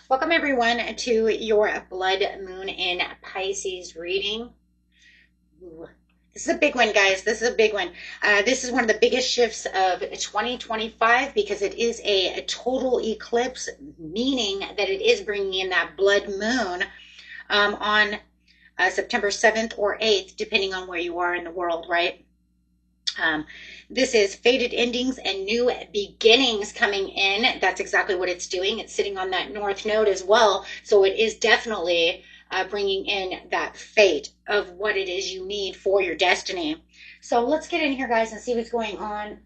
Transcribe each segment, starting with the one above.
Welcome everyone to your blood moon in Pisces reading. Ooh, this is a big one, guys. This is a big one. This is one of the biggest shifts of 2025 because it is a total eclipse, meaning that it is bringing in that blood moon on September 7th or 8th, depending on where you are in the world, right? This is fated endings and new beginnings coming in. That's exactly what it's doing. It's sitting on that north node as well. So it is definitely bringing in that fate of what it is you need for your destiny. So let's get in here, guys, and see what's going on.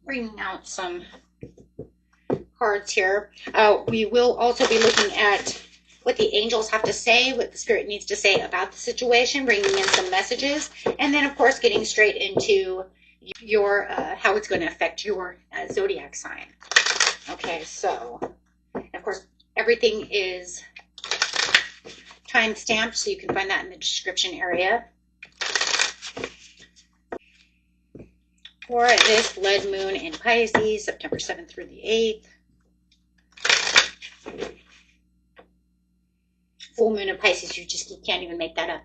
Bringing out some cards here. We will also be looking at what the angels have to say, what the spirit needs to say about the situation, bringing in some messages, and then, of course, getting straight into your how it's going to affect your zodiac sign. Okay, so of course everything is time stamped, so you can find that in the description area. For this blood moon in Pisces, September 7th through the 8th. Full moon in Pisces, you can't even make that up.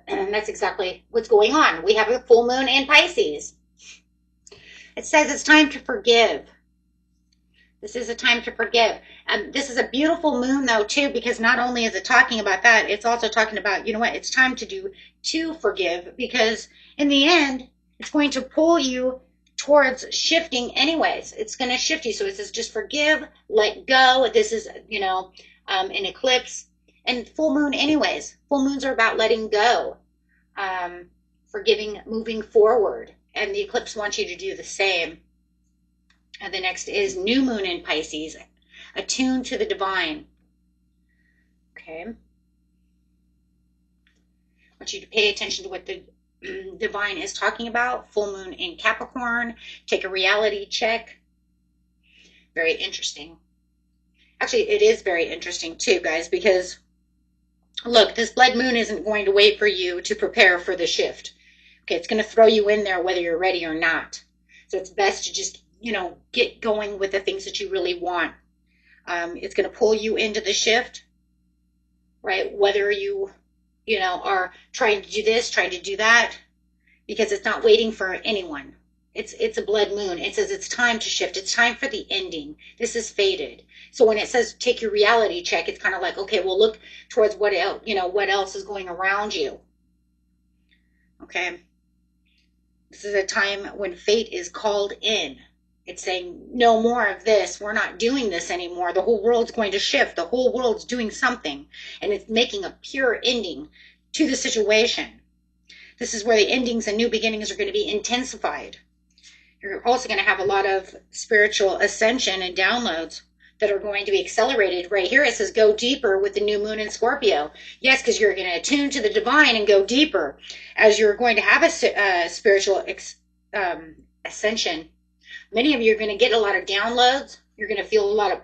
And that's exactly what's going on. We have a full moon in Pisces. It says it's time to forgive. This is a time to forgive. This is a beautiful moon, though, too, because not only is it talking about that, it's also talking about, you know what, it's time to forgive, because in the end, it's going to pull you towards shifting anyways. It's going to shift you. So it says just forgive, let go. This is, you know, an eclipse. And full moon anyways. Full moons are about letting go, forgiving, moving forward. And the eclipse wants you to do the same. And the next is new moon in Pisces, attuned to the divine. Okay. I want you to pay attention to what the divine is talking about. Full moon in Capricorn. Take a reality check. Very interesting. Actually, it is very interesting too, guys, because look, this blood moon isn't going to wait for you to prepare for the shift. Okay, it's going to throw you in there whether you're ready or not. So it's best to just, you know, get going with the things that you really want. It's going to pull you into the shift, right? Whether you know, are trying to do this, trying to do that, because it's not waiting for anyone. It's a blood moon. It says it's time to shift. It's time for the ending. This is fated. So when it says take your reality check, it's kind of like, okay, well, look towards what else, you know, what else is going around you. Okay. This is a time when fate is called in. It's saying no more of this. We're not doing this anymore. The whole world's going to shift. The whole world's doing something, and it's making a pure ending to the situation. This is where the endings and new beginnings are going to be intensified. You're also going to have a lot of spiritual ascension and downloads that are going to be accelerated. Right here it says go deeper with the new moon in Scorpio. Yes, because you're going to attune to the divine and go deeper as you're going to have a spiritual ascension. Many of you are going to get a lot of downloads. You're going to feel a lot of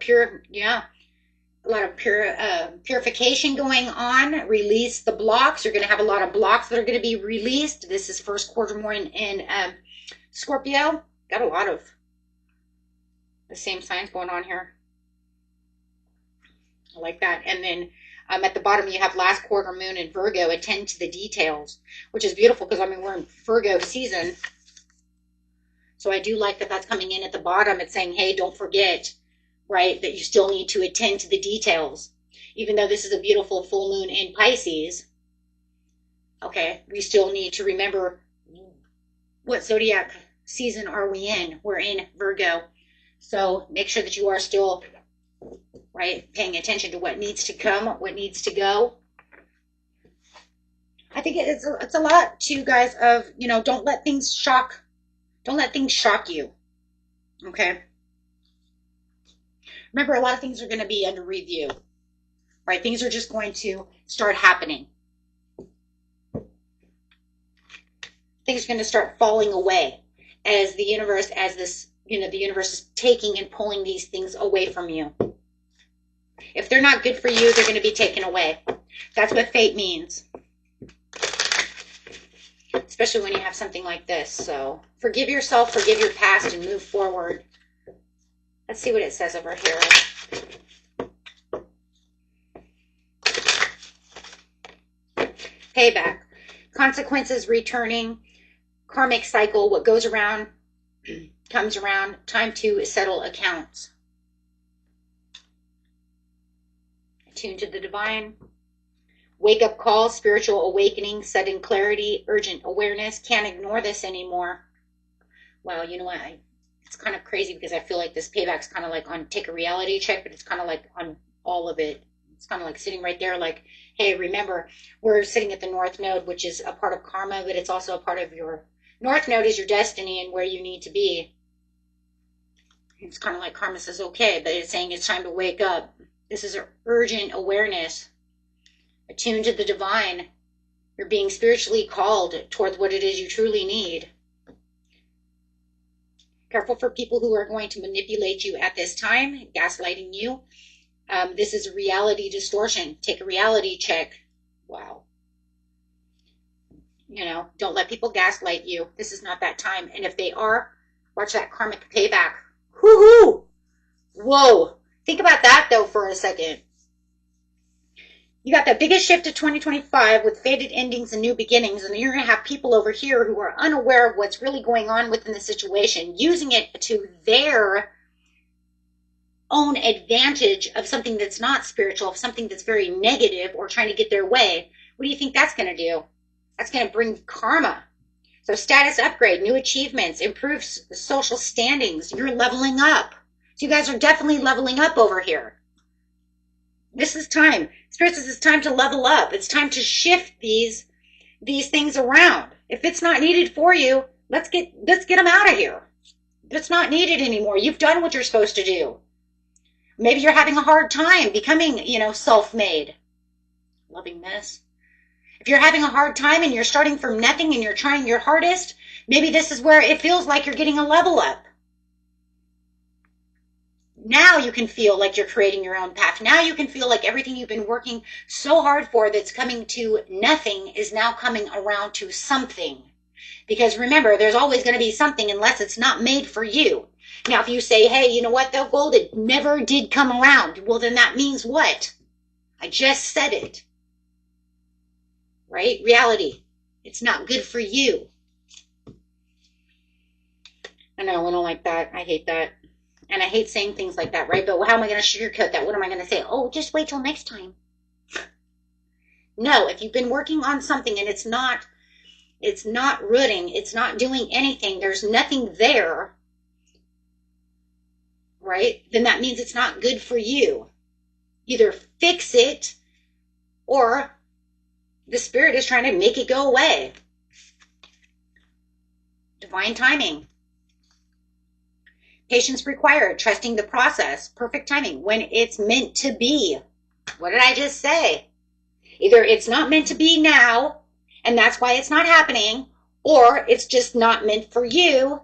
purification going on. Release the blocks. You're going to have a lot of blocks that are going to be released. This is first quarter more in Scorpio. Got a lot of the same signs going on here. I like that. And then at the bottom, you have last quarter moon in Virgo. Attend to the details, which is beautiful because, I mean, we're in Virgo season. So I do like that that's coming in at the bottom. It's saying, hey, don't forget, right, that you still need to attend to the details. Even though this is a beautiful full moon in Pisces, okay, we still need to remember what zodiac season are we in. We're in Virgo. So make sure that you are still, right, paying attention to what needs to come, what needs to go. I think it's a lot too, guys, of, you know, don't let things shock you. Okay. Remember, a lot of things are going to be under review, right? Things are just going to start happening. Things are going to start falling away as the universe, as this, you know, the universe is taking and pulling these things away from you. If they're not good for you, they're going to be taken away. That's what fate means. especially when you have something like this. So forgive yourself, forgive your past, and move forward. Let's see what it says over here. Payback. Consequences returning. Karmic cycle. What goes around comes around. Time to settle accounts. Attune to the divine. Wake up call. Spiritual awakening. Sudden clarity. Urgent awareness. Can't ignore this anymore. Well, you know what? It's kind of crazy because I feel like this payback's kind of like on take a reality check, but it's kind of like on all of it. It's kind of like sitting right there like, hey, remember, we're sitting at the North Node, which is a part of karma, but it's also a part of your North Node is your destiny and where you need to be. It's kind of like karma says, okay, but it's saying it's time to wake up. This is an urgent awareness. Attune to the divine. You're being spiritually called towards what it is you truly need. Careful for people who are going to manipulate you at this time, gaslighting you. This is a reality distortion. Take a reality check. Wow. You know, don't let people gaslight you. This is not that time. And if they are, watch that karmic payback. Woohoo! Whoa. Think about that, though, for a second. You got the biggest shift of 2025 with faded endings and new beginnings, and you're going to have people over here who are unaware of what's really going on within the situation, using it to their own advantage of something that's not spiritual, of something that's very negative or trying to get their way. What do you think that's going to do? That's going to bring karma. So status upgrade, new achievements, improve social standings. You're leveling up. So you guys are definitely leveling up over here. This is time. Spirit says it's time to level up. It's time to shift these things around. If it's not needed for you, let's get them out of here. It's not needed anymore. You've done what you're supposed to do. Maybe you're having a hard time becoming, self-made. Loving this. If you're having a hard time and you're starting from nothing and you're trying your hardest, maybe this is where it feels like you're getting a level up. Now you can feel like you're creating your own path. Now you can feel like everything you've been working so hard for that's coming to nothing is now coming around to something. Because remember, there's always going to be something unless it's not made for you. Now, if you say, hey, you know what, though, gold, it never did come around. Well, then that means what? I just said it. Right? Reality. It's not good for you. I know, I don't like that. I hate that. And I hate saying things like that, right? But how am I going to sugarcoat that? What am I going to say? Oh, just wait till next time. No, if you've been working on something and it's not rooting, it's not doing anything, there's nothing there, right? Then that means it's not good for you. Either fix it or the spirit is trying to make it go away. Divine timing. Patience required, trusting the process, perfect timing, when it's meant to be. What did I just say? Either it's not meant to be now, and that's why it's not happening, or it's just not meant for you,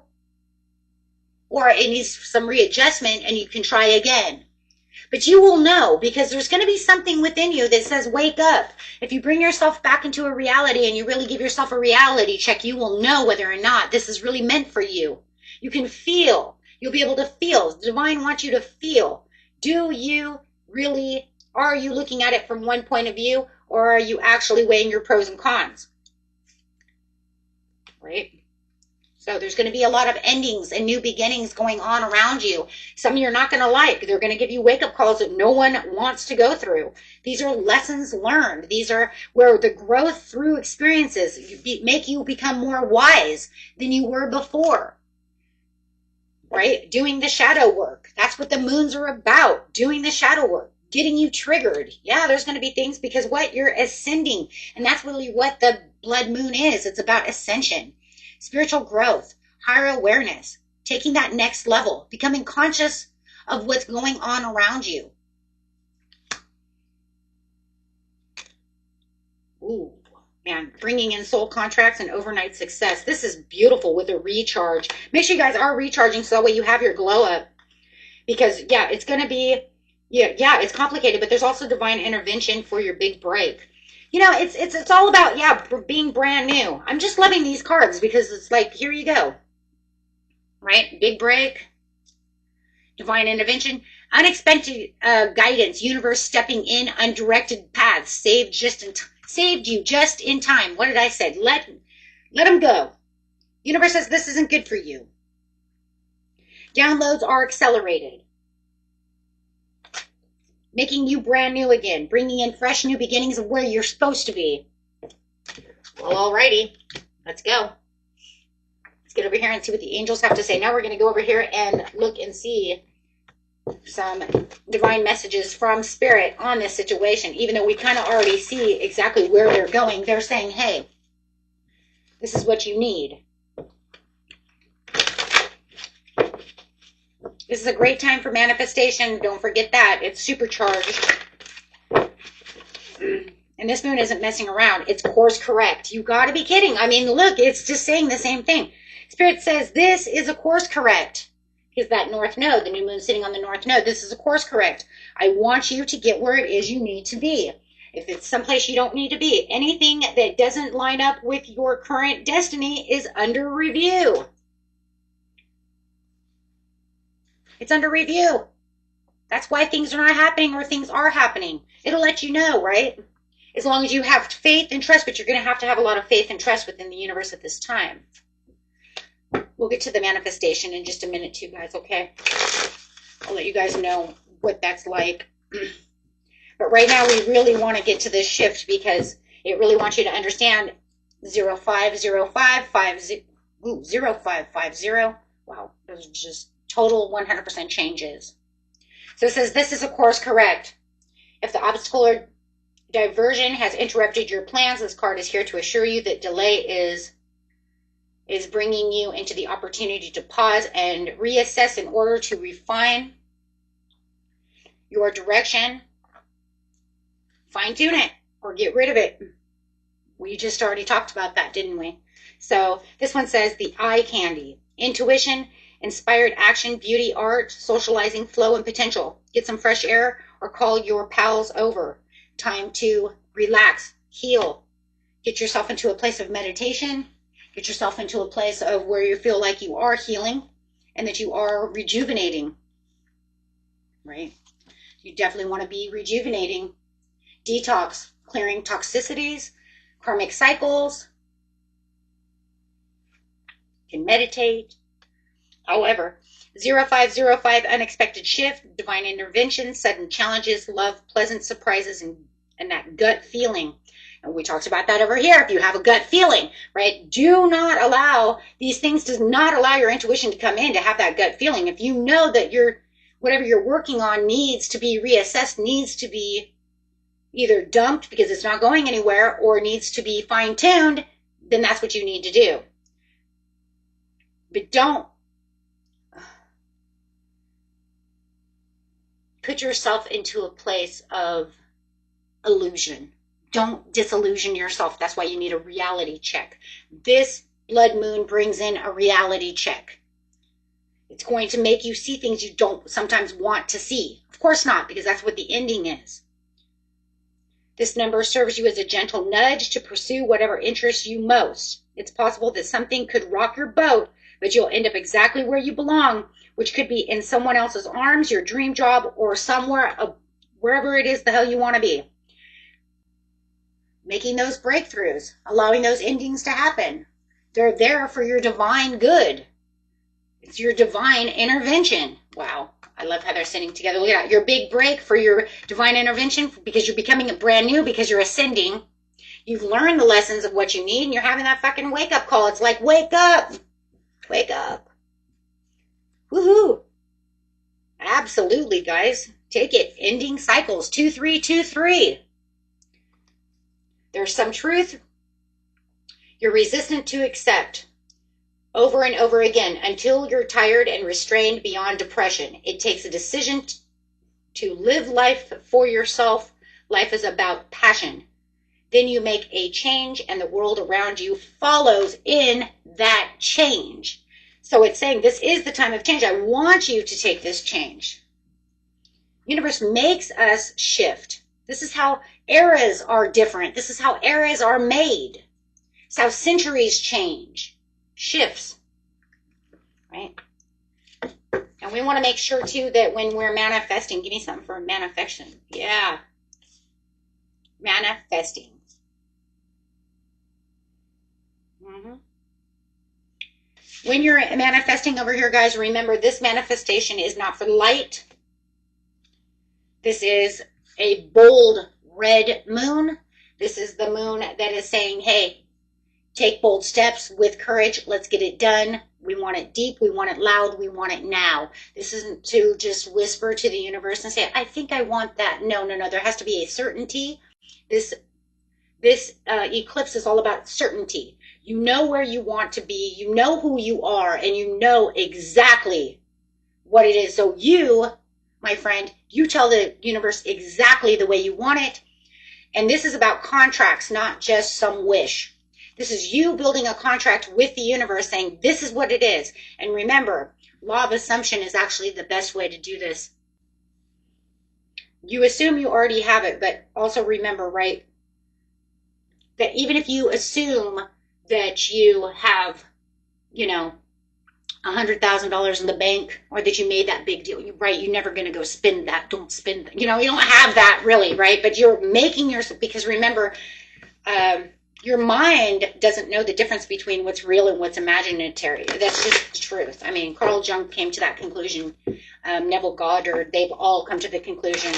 or it needs some readjustment and you can try again. But you will know, because there's going to be something within you that says, wake up. If you bring yourself back into a reality and you really give yourself a reality check, you will know whether or not this is really meant for you. You can feel. You'll be able to feel. The divine wants you to feel. Do you really, are you looking at it from one point of view, or are you actually weighing your pros and cons? Right? So there's going to be a lot of endings and new beginnings going on around you. Some you're not going to like. They're going to give you wake-up calls that no one wants to go through. These are lessons learned. These are where the growth through experiences make you become more wise than you were before. Right? Doing the shadow work. That's what the moons are about. Doing the shadow work. Getting you triggered. Yeah, there's going to be things because what? You're ascending. And that's really what the blood moon is. It's about ascension. Spiritual growth. Higher awareness. Taking that next level. Becoming conscious of what's going on around you. Ooh. Man, bringing in soul contracts and overnight success. This is beautiful with a recharge. Make sure you guys are recharging so that way you have your glow up. Because, yeah, it's going to be, yeah, it's complicated, but there's also divine intervention for your big break. You know, it's all about, yeah, being brand new. I'm just loving these cards because it's like, here you go. Right? Big break. Divine intervention. Unexpected guidance. Universe stepping in undirected paths. Saved you just in time. What did I say? Let them go. Universe says this isn't good for you. Downloads are accelerated. Making you brand new again. Bringing in fresh new beginnings of where you're supposed to be. Well, alrighty. Let's go. Let's get over here and see what the angels have to say. Now we're going to go over here and look and see some divine messages from Spirit on this situation. Even though we kind of already see exactly where they're going, they're saying, hey, this is what you need. This is a great time for manifestation. Don't forget that. It's supercharged. And this moon isn't messing around. It's course correct. You got to be kidding. I mean, look, it's just saying the same thing. Spirit says this is a course correct. Because that north node, the new moon sitting on the north node, this is a course correct. I want you to get where it is you need to be. If it's someplace you don't need to be, anything that doesn't line up with your current destiny is under review. It's under review. That's why things are not happening or things are happening. It'll let you know, right? As long as you have faith and trust, but you're going to have a lot of faith and trust within the universe at this time. We'll get to the manifestation in just a minute too, guys, okay? I'll let you guys know what that's like. But right now, we really want to get to this shift because it really wants you to understand 050550. Wow, those are just total 100% changes. So it says, this is a course correct. If the obstacle or diversion has interrupted your plans, this card is here to assure you that delay is bringing you into the opportunity to pause and reassess in order to refine your direction, fine-tune it, or get rid of it. We just already talked about that, didn't we? So this one says the eye candy, intuition, inspired action, beauty, art, socializing, flow, and potential. Get some fresh air or call your pals over. Time to relax, heal, get yourself into a place of meditation, get yourself into a place of where you feel like you are healing and that you are rejuvenating, right? You definitely want to be rejuvenating. Detox, clearing toxicities, karmic cycles. You can meditate. However, 0505, unexpected shift, divine intervention, sudden challenges, love, pleasant surprises, and that gut feeling. And we talked about that over here. If you have a gut feeling, right, do not allow these things, does not allow your intuition to come in to have that gut feeling. If you know that whatever you're working on needs to be reassessed, needs to be either dumped because it's not going anywhere or needs to be fine-tuned, then that's what you need to do. But don't put yourself into a place of illusion. Don't disillusion yourself. That's why you need a reality check. This blood moon brings in a reality check. It's going to make you see things you don't sometimes want to see. Of course not, because that's what the ending is. This number serves you as a gentle nudge to pursue whatever interests you most. It's possible that something could rock your boat, but you'll end up exactly where you belong, which could be in someone else's arms, your dream job, or somewhere, wherever it is the hell you want to be. Making those breakthroughs, allowing those endings to happen. They're there for your divine good. It's your divine intervention. Wow. I love how they're sitting together. Look at that. Your big break for your divine intervention because you're becoming brand new, because you're ascending. You've learned the lessons of what you need, and you're having that fucking wake-up call. It's like, wake up. Wake up. Woohoo. Absolutely, guys. Take it. Ending cycles. 2323. There's some truth you're resistant to accept over and over again until you're tired and restrained beyond depression. It takes a decision to live life for yourself. Life is about passion. Then you make a change and the world around you follows in that change. So it's saying this is the time of change. I want you to take this change. Universe makes us shift. This is how eras are different. This is how eras are made. It's how centuries change, shifts, right? And we want to make sure too that when we're manifesting, give me something for manifestation. Yeah. Manifesting. When you're manifesting over here, guys, remember this manifestation is not for light. This is a bold red moon. This is the moon that is saying, hey, take bold steps with courage. Let's get it done. We want it deep. We want it loud. We want it now. This isn't to just whisper to the universe and say, I think I want that. No, no, no. There has to be a certainty. This eclipse is all about certainty. You know where you want to be. You know who you are, and you know exactly what it is. So you, my friend, you tell the universe exactly the way you want it. And this is about contracts, not just some wish. This is you building a contract with the universe saying, this is what it is. And remember, law of assumption is actually the best way to do this. You assume you already have it, but also remember, right, that even if you assume that you have, you know, $100,000 in the bank, or that you made that big deal, right? You're never going to go spend that. Don't spend that. You know, you don't have that really, right? But you're making yourself, because remember, your mind doesn't know the difference between what's real and what's imaginary. That's just the truth. I mean, Carl Jung came to that conclusion. Neville Goddard, they've all come to the conclusion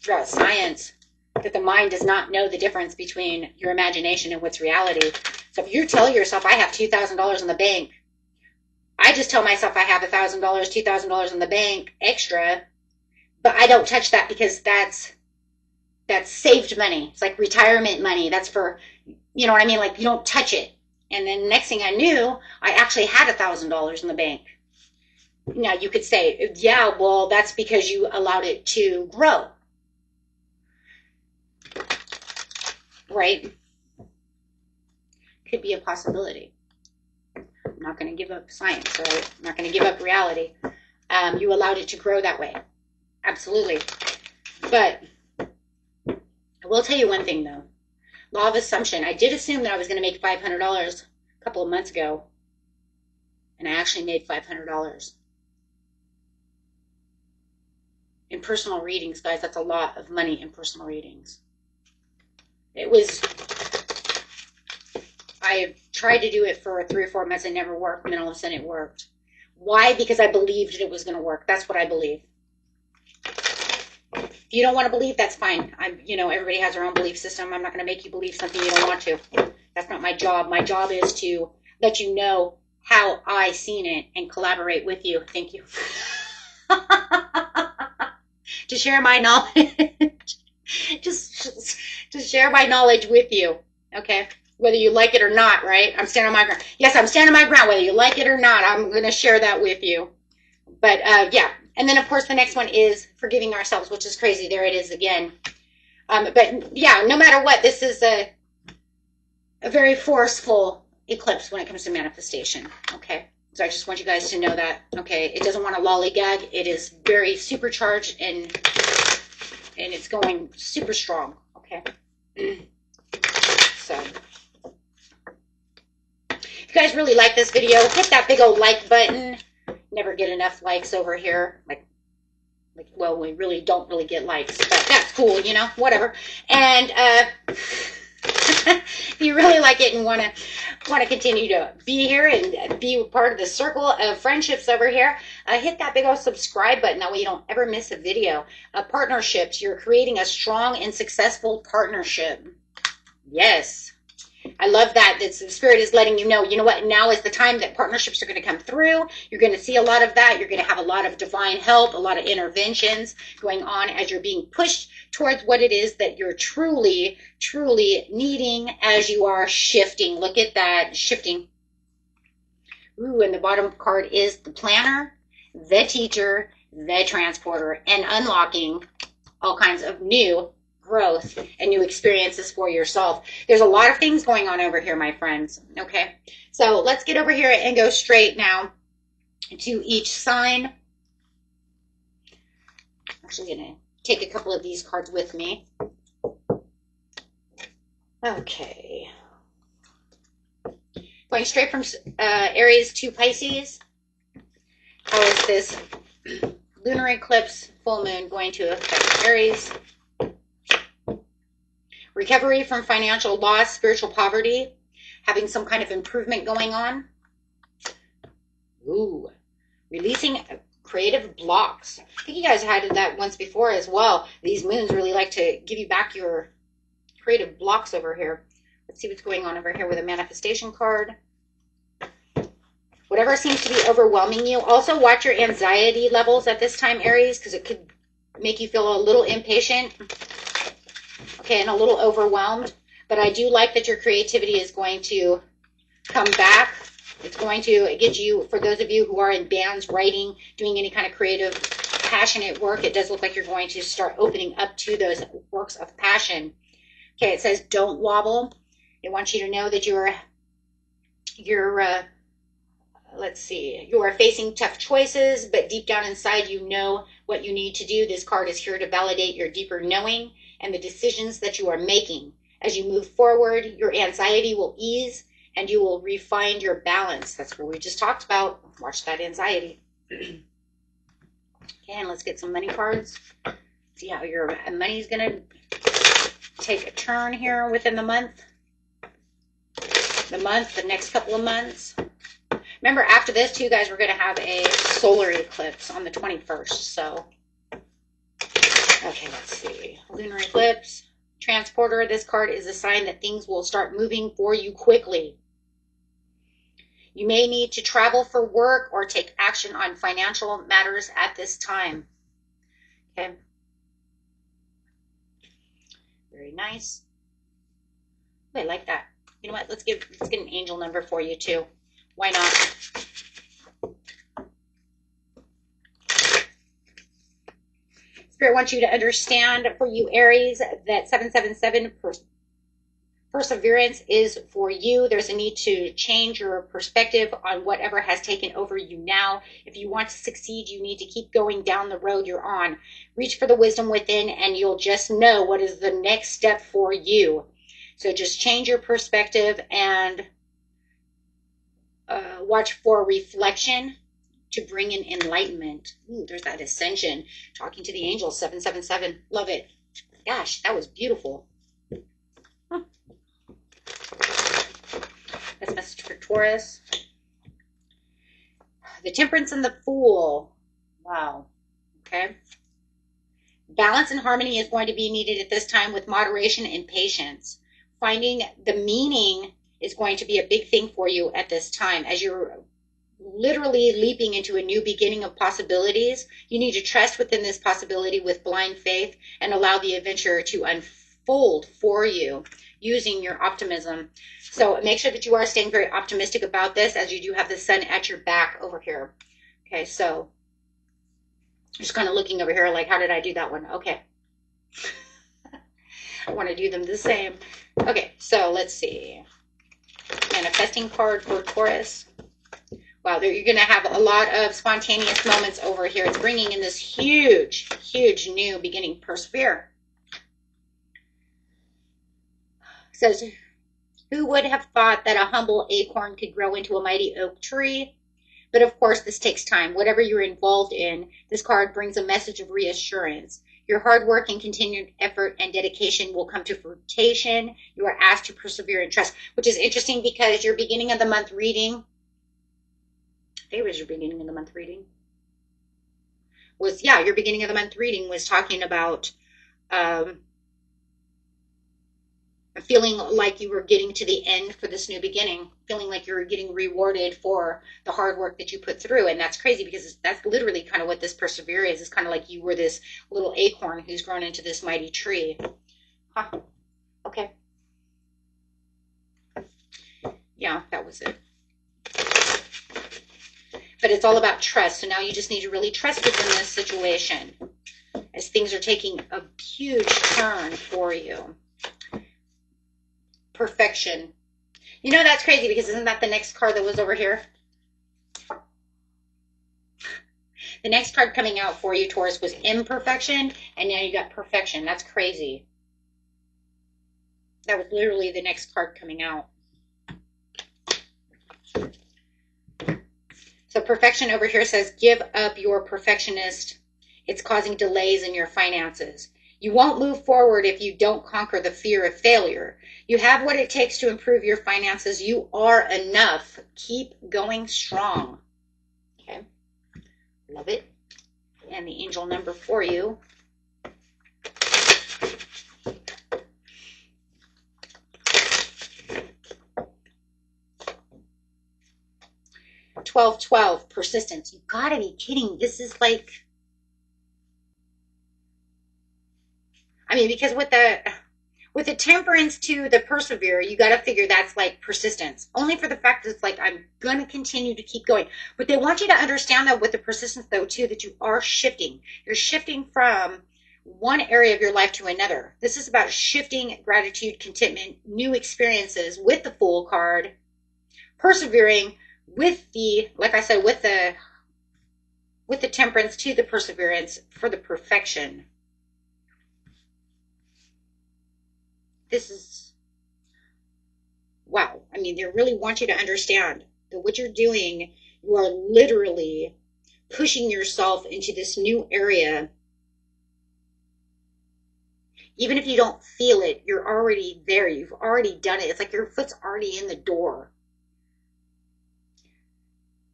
throughout science that the mind does not know the difference between your imagination and what's reality. So if you tell yourself, I have $2,000 in the bank, I just tell myself I have $1,000, $2,000 in the bank extra, but I don't touch that because that's saved money. It's like retirement money. That's for, you know what I mean? Like, you don't touch it. And then next thing I knew, I actually had $1,000 in the bank. Now you could say, yeah, well, that's because you allowed it to grow. Right? Could be a possibility. I'm not going to give up science, right? I'm not going to give up reality. You allowed it to grow that way. Absolutely. But I will tell you one thing, though. Law of assumption. I did assume that I was going to make $500 a couple of months ago, and I actually made $500. In personal readings, guys, that's a lot of money in personal readings. I tried to do it for 3 or 4 months. It never worked, and then all of a sudden it worked. Why? Because I believed it was going to work. That's what I believe. If you don't want to believe, that's fine. Everybody has their own belief system. I'm not going to make you believe something you don't want to. That's not my job. My job is to let you know how I seen it and collaborate with you. Thank you. To share my knowledge. just share my knowledge with you. Okay? Whether you like it or not, right? I'm standing on my ground. Yes, I'm standing on my ground. Whether you like it or not, I'm going to share that with you. But, yeah. And then, of course, the next one is forgiving ourselves, which is crazy. There it is again. But, yeah, no matter what, this is a very forceful eclipse when it comes to manifestation. Okay? So I just want you guys to know that. Okay? It doesn't want to lollygag. It is very supercharged, and it's going super strong. Okay? So if you guys really like this video, hit that big old like button. Never get enough likes over here. Well, we really don't really get likes, but that's cool, you know, whatever. And if you really like it and want to continue to be here and be part of the circle of friendships over here, hit that big old subscribe button. That way you don't ever miss a video. Partnerships. You're creating a strong and successful partnership. Yes. I love that the Spirit is letting you know what, now is the time that partnerships are going to come through. You're going to see a lot of that. You're going to have a lot of divine help, a lot of interventions going on as you're being pushed towards what it is that you're truly, truly needing as you are shifting. Look at that, shifting. Ooh, and the bottom card is the planner, the teacher, the transporter, and unlocking all kinds of new growth and new experiences for yourself. There's a lot of things going on over here, my friends. Okay, so let's get over here and go straight now to each sign. I'm actually going to take a couple of these cards with me. Okay. Going straight from Aries to Pisces. How is this lunar eclipse full moon going to affect Aries? Recovery from financial loss, spiritual poverty, having some kind of improvement going on. Ooh, releasing creative blocks. I think you guys had that once before as well. These moons really like to give you back your creative blocks over here. Let's see what's going on over here with a manifestation card. Whatever seems to be overwhelming you. Also watch your anxiety levels at this time, Aries, because it could make you feel a little impatient. Okay, and a little overwhelmed. But I do like that your creativity is going to come back. It's going to get you, for those of you who are in bands, writing, doing any kind of creative, passionate work, it does look like you're going to start opening up to those works of passion. Okay, it says don't wobble. It wants you to know that you're let's see, you are facing tough choices, but deep down inside you know what you need to do. This card is here to validate your deeper knowing and the decisions that you are making. As you move forward, your anxiety will ease and you will refine your balance. That's what we just talked about. Watch that anxiety. Okay, and let's get some money cards. See how your money is going to take a turn here within the month. The next couple of months. Remember, after this, too, guys, we're going to have a solar eclipse on the 21st. So, okay, let's see. Lunar eclipse. Transporter. This card is a sign that things will start moving for you quickly. You may need to travel for work or take action on financial matters at this time. Okay. Very nice. I like that. You know what? Let's get an angel number for you, too. Why not? Spirit wants you to understand, for you Aries, that 777 perseverance is for you. There's a need to change your perspective on whatever has taken over you now. If you want to succeed, you need to keep going down the road you're on. Reach for the wisdom within and you'll just know what is the next step for you. So just change your perspective and watch for reflection to bring in enlightenment. Ooh, there's that ascension. Talking to the angels, 777. Love it. Gosh, that was beautiful. Huh. That's a message for Taurus. The Temperance and the Fool. Wow. Okay. Balance and harmony is going to be needed at this time with moderation and patience. Finding the meaning is going to be a big thing for you at this time. As you're literally leaping into a new beginning of possibilities, you need to trust within this possibility with blind faith and allow the adventure to unfold for you using your optimism. So make sure that you are staying very optimistic about this, as you do have the sun at your back over here. Okay, so just kind of looking over here like, how did I do that one? Okay. I want to do them the same. Okay, so let's see. Manifesting card for Taurus. Wow, you're going to have a lot of spontaneous moments over here. It's bringing in this huge, huge new beginning. Persevere. It says, who would have thought that a humble acorn could grow into a mighty oak tree? But of course, this takes time. Whatever you're involved in, this card brings a message of reassurance. Your hard work and continued effort and dedication will come to fruition. You are asked to persevere and trust, which is interesting because your beginning of the month reading, I think it was your beginning of the month reading, was, yeah, your beginning of the month reading was talking about feeling like you were getting to the end for this new beginning, feeling like you were getting rewarded for the hard work that you put through. And that's crazy because that's literally kind of what this persevere is. It's kind of like you were this little acorn who's grown into this mighty tree. Huh. Okay. Yeah, that was it. But it's all about trust. So now you just need to really trust within this situation as things are taking a huge turn for you. Perfection. You know, that's crazy because isn't that the next card that was over here? The next card coming out for you, Taurus, was imperfection, and now you got perfection. That's crazy. That was literally the next card coming out. So perfection over here says, give up your perfectionist. It's causing delays in your finances. You won't move forward if you don't conquer the fear of failure. You have what it takes to improve your finances. You are enough. Keep going strong. Okay. Love it. And the angel number for you. $12-12, persistence. You gotta be kidding. This is like, I mean, because with the temperance to the persevere, you got to figure that's like persistence. Only for the fact that it's like, I'm going to continue to keep going. But they want you to understand that with the persistence, though, too, that you are shifting. You're shifting from one area of your life to another. This is about shifting, gratitude, contentment, new experiences with the Fool card, persevering with the, like I said, with the temperance to the perseverance for the perfection. This is, wow. I mean, they really want you to understand that what you're doing, you are literally pushing yourself into this new area. Even if you don't feel it, you're already there. You've already done it. It's like your foot's already in the door.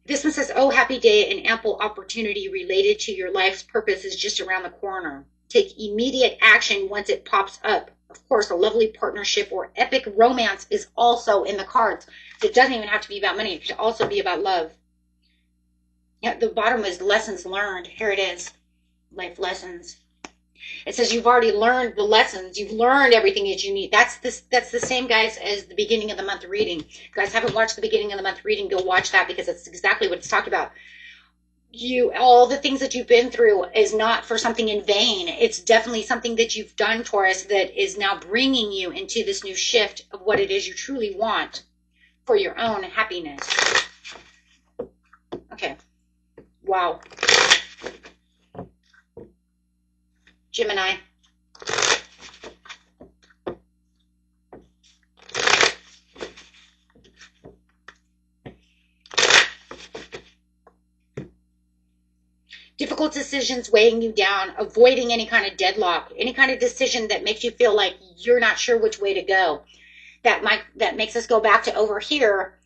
This one says, oh, happy day, an ample opportunity related to your life's purpose is just around the corner. Take immediate action once it pops up. Of course, a lovely partnership or epic romance is also in the cards. So it doesn't even have to be about money. It could also be about love. Yeah, the bottom is lessons learned. Here it is. Life lessons. It says you've already learned the lessons. You've learned everything that you need. That's the same, guys, as the beginning of the month reading. If you guys haven't watched the beginning of the month reading, go watch that because it's exactly what it's talked about. All the things that you've been through is not for something in vain. It's definitely something that you've done, Taurus, that is now bringing you into this new shift of what it is you truly want for your own happiness. Okay. Wow. Gemini. Difficult decisions weighing you down, avoiding any kind of deadlock, any kind of decision that makes you feel like you're not sure which way to go. That makes us go back to over here.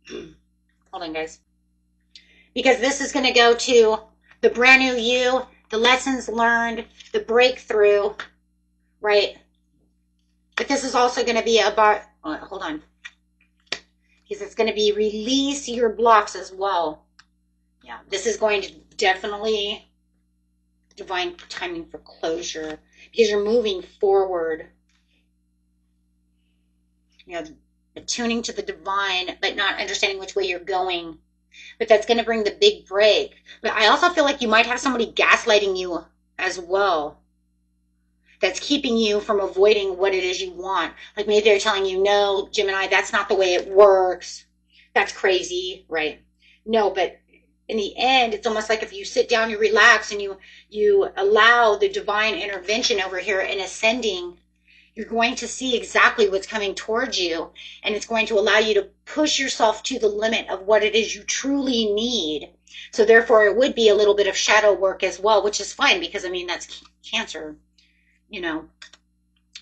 Hold on, guys. Because this is going to go to the brand new you, the lessons learned, the breakthrough, right? But this is also going to be about, hold on. Because it's going to be release your blocks as well. Yeah, this is going to definitely divine timing for closure because you're moving forward. You know, attuning to the divine, but not understanding which way you're going. But that's going to bring the big break. But I also feel like you might have somebody gaslighting you as well. That's keeping you from avoiding what it is you want. Like maybe they're telling you, no, Gemini, that's not the way it works. That's crazy, right? No, but in the end, it's almost like if you sit down, you relax, and you allow the divine intervention over here and ascending, you're going to see exactly what's coming towards you, and it's going to allow you to push yourself to the limit of what it is you truly need. So therefore, it would be a little bit of shadow work as well, which is fine because, I mean, that's Cancer, you know,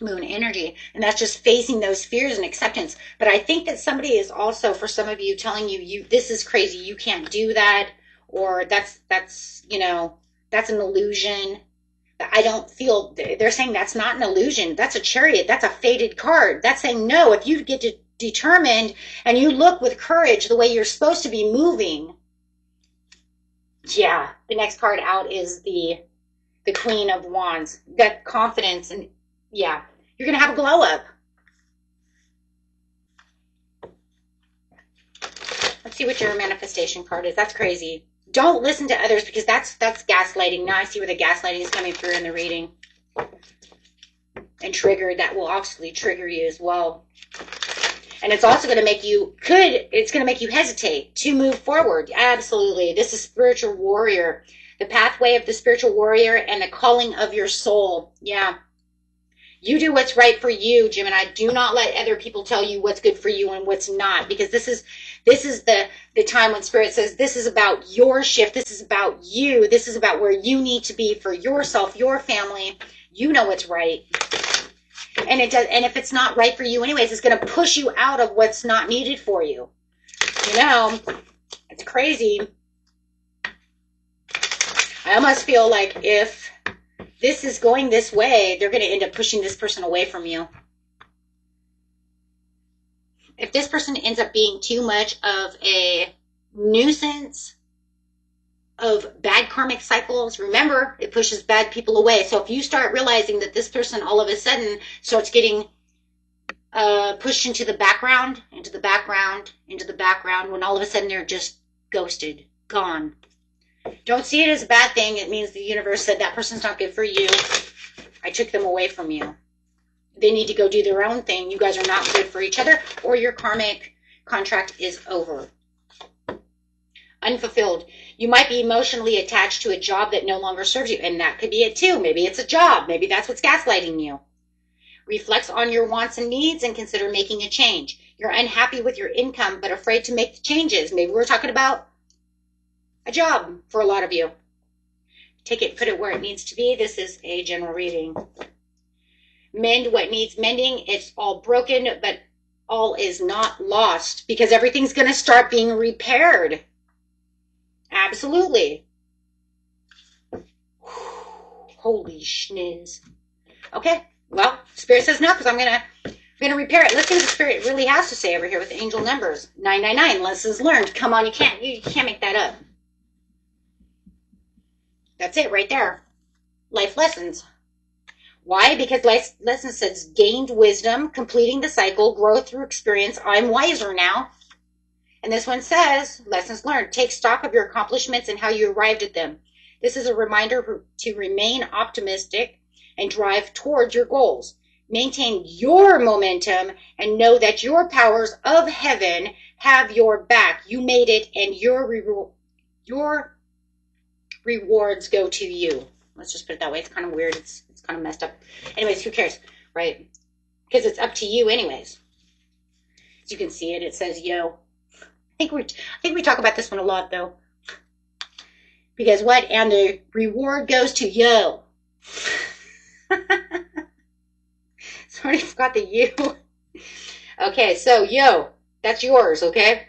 moon energy, and that's just facing those fears and acceptance. But I think that somebody is also, for some of you, telling you this is crazy, you can't do that, or that's you know, that's an illusion. I don't feel, they're saying that's not an illusion. That's a Chariot. That's a fated card. That's saying, no, if you get determined and you look with courage the way you're supposed to be moving. Yeah, the next card out is the Queen of Wands. That confidence, and yeah, you're going to have a glow up. Let's see what your manifestation card is. That's crazy. Don't listen to others because that's gaslighting. Now I see where the gaslighting is coming through in the reading. And triggered, that will obviously trigger you as well. And it's also going to make you, it's going to make you hesitate to move forward. Absolutely. This is spiritual warrior. The pathway of the spiritual warrior and the calling of your soul. Yeah. You do what's right for you, Gemini. Do not let other people tell you what's good for you and what's not, because this is the time when Spirit says this is about your shift. This is about you. This is about where you need to be for yourself, your family. You know what's right. And it does, and if it's not right for you anyways, it's going to push you out of what's not needed for you. You know, it's crazy. I almost feel like if this is going this way, they're going to end up pushing this person away from you. If this person ends up being too much of a nuisance of bad karmic cycles, remember, it pushes bad people away. So if you start realizing that this person all of a sudden starts getting pushed into the background, when all of a sudden they're just ghosted, gone. Don't see it as a bad thing. It means the universe said that person's not good for you. I took them away from you. They need to go do their own thing. You guys are not good for each other, or your karmic contract is over. Unfulfilled. You might be emotionally attached to a job that no longer serves you, and that could be it too. Maybe it's a job. Maybe that's what's gaslighting you. Reflects on your wants and needs and consider making a change. You're unhappy with your income, but afraid to make the changes. Maybe we're talking about a job for a lot of you. Take it, put it where it needs to be. This is a general reading. Mend what needs mending. It's all broken, but all is not lost, because everything's going to start being repaired. Absolutely. Holy schniz. Okay, well, Spirit says no, because I'm gonna repair it. Let's see what the Spirit really has to say over here with the angel numbers. 999, lessons learned. Come on, you can't make that up. That's it right there. Life lessons. Why? Because life lessons says gained wisdom, completing the cycle, growth through experience. I'm wiser now. And this one says, lessons learned. Take stock of your accomplishments and how you arrived at them. This is a reminder to remain optimistic and drive towards your goals. Maintain your momentum and know that your powers of heaven have your back. You made it, and your rewards go to you. Let's just put it that way. It's kind of weird. It's kind of messed up. Anyways, who cares, right? Because it's up to you anyways. As you can see it, it says yo. I think we talk about this one a lot though. Because what? And the reward goes to yo. Sorry, I forgot the you. Okay, so yo, that's yours, okay?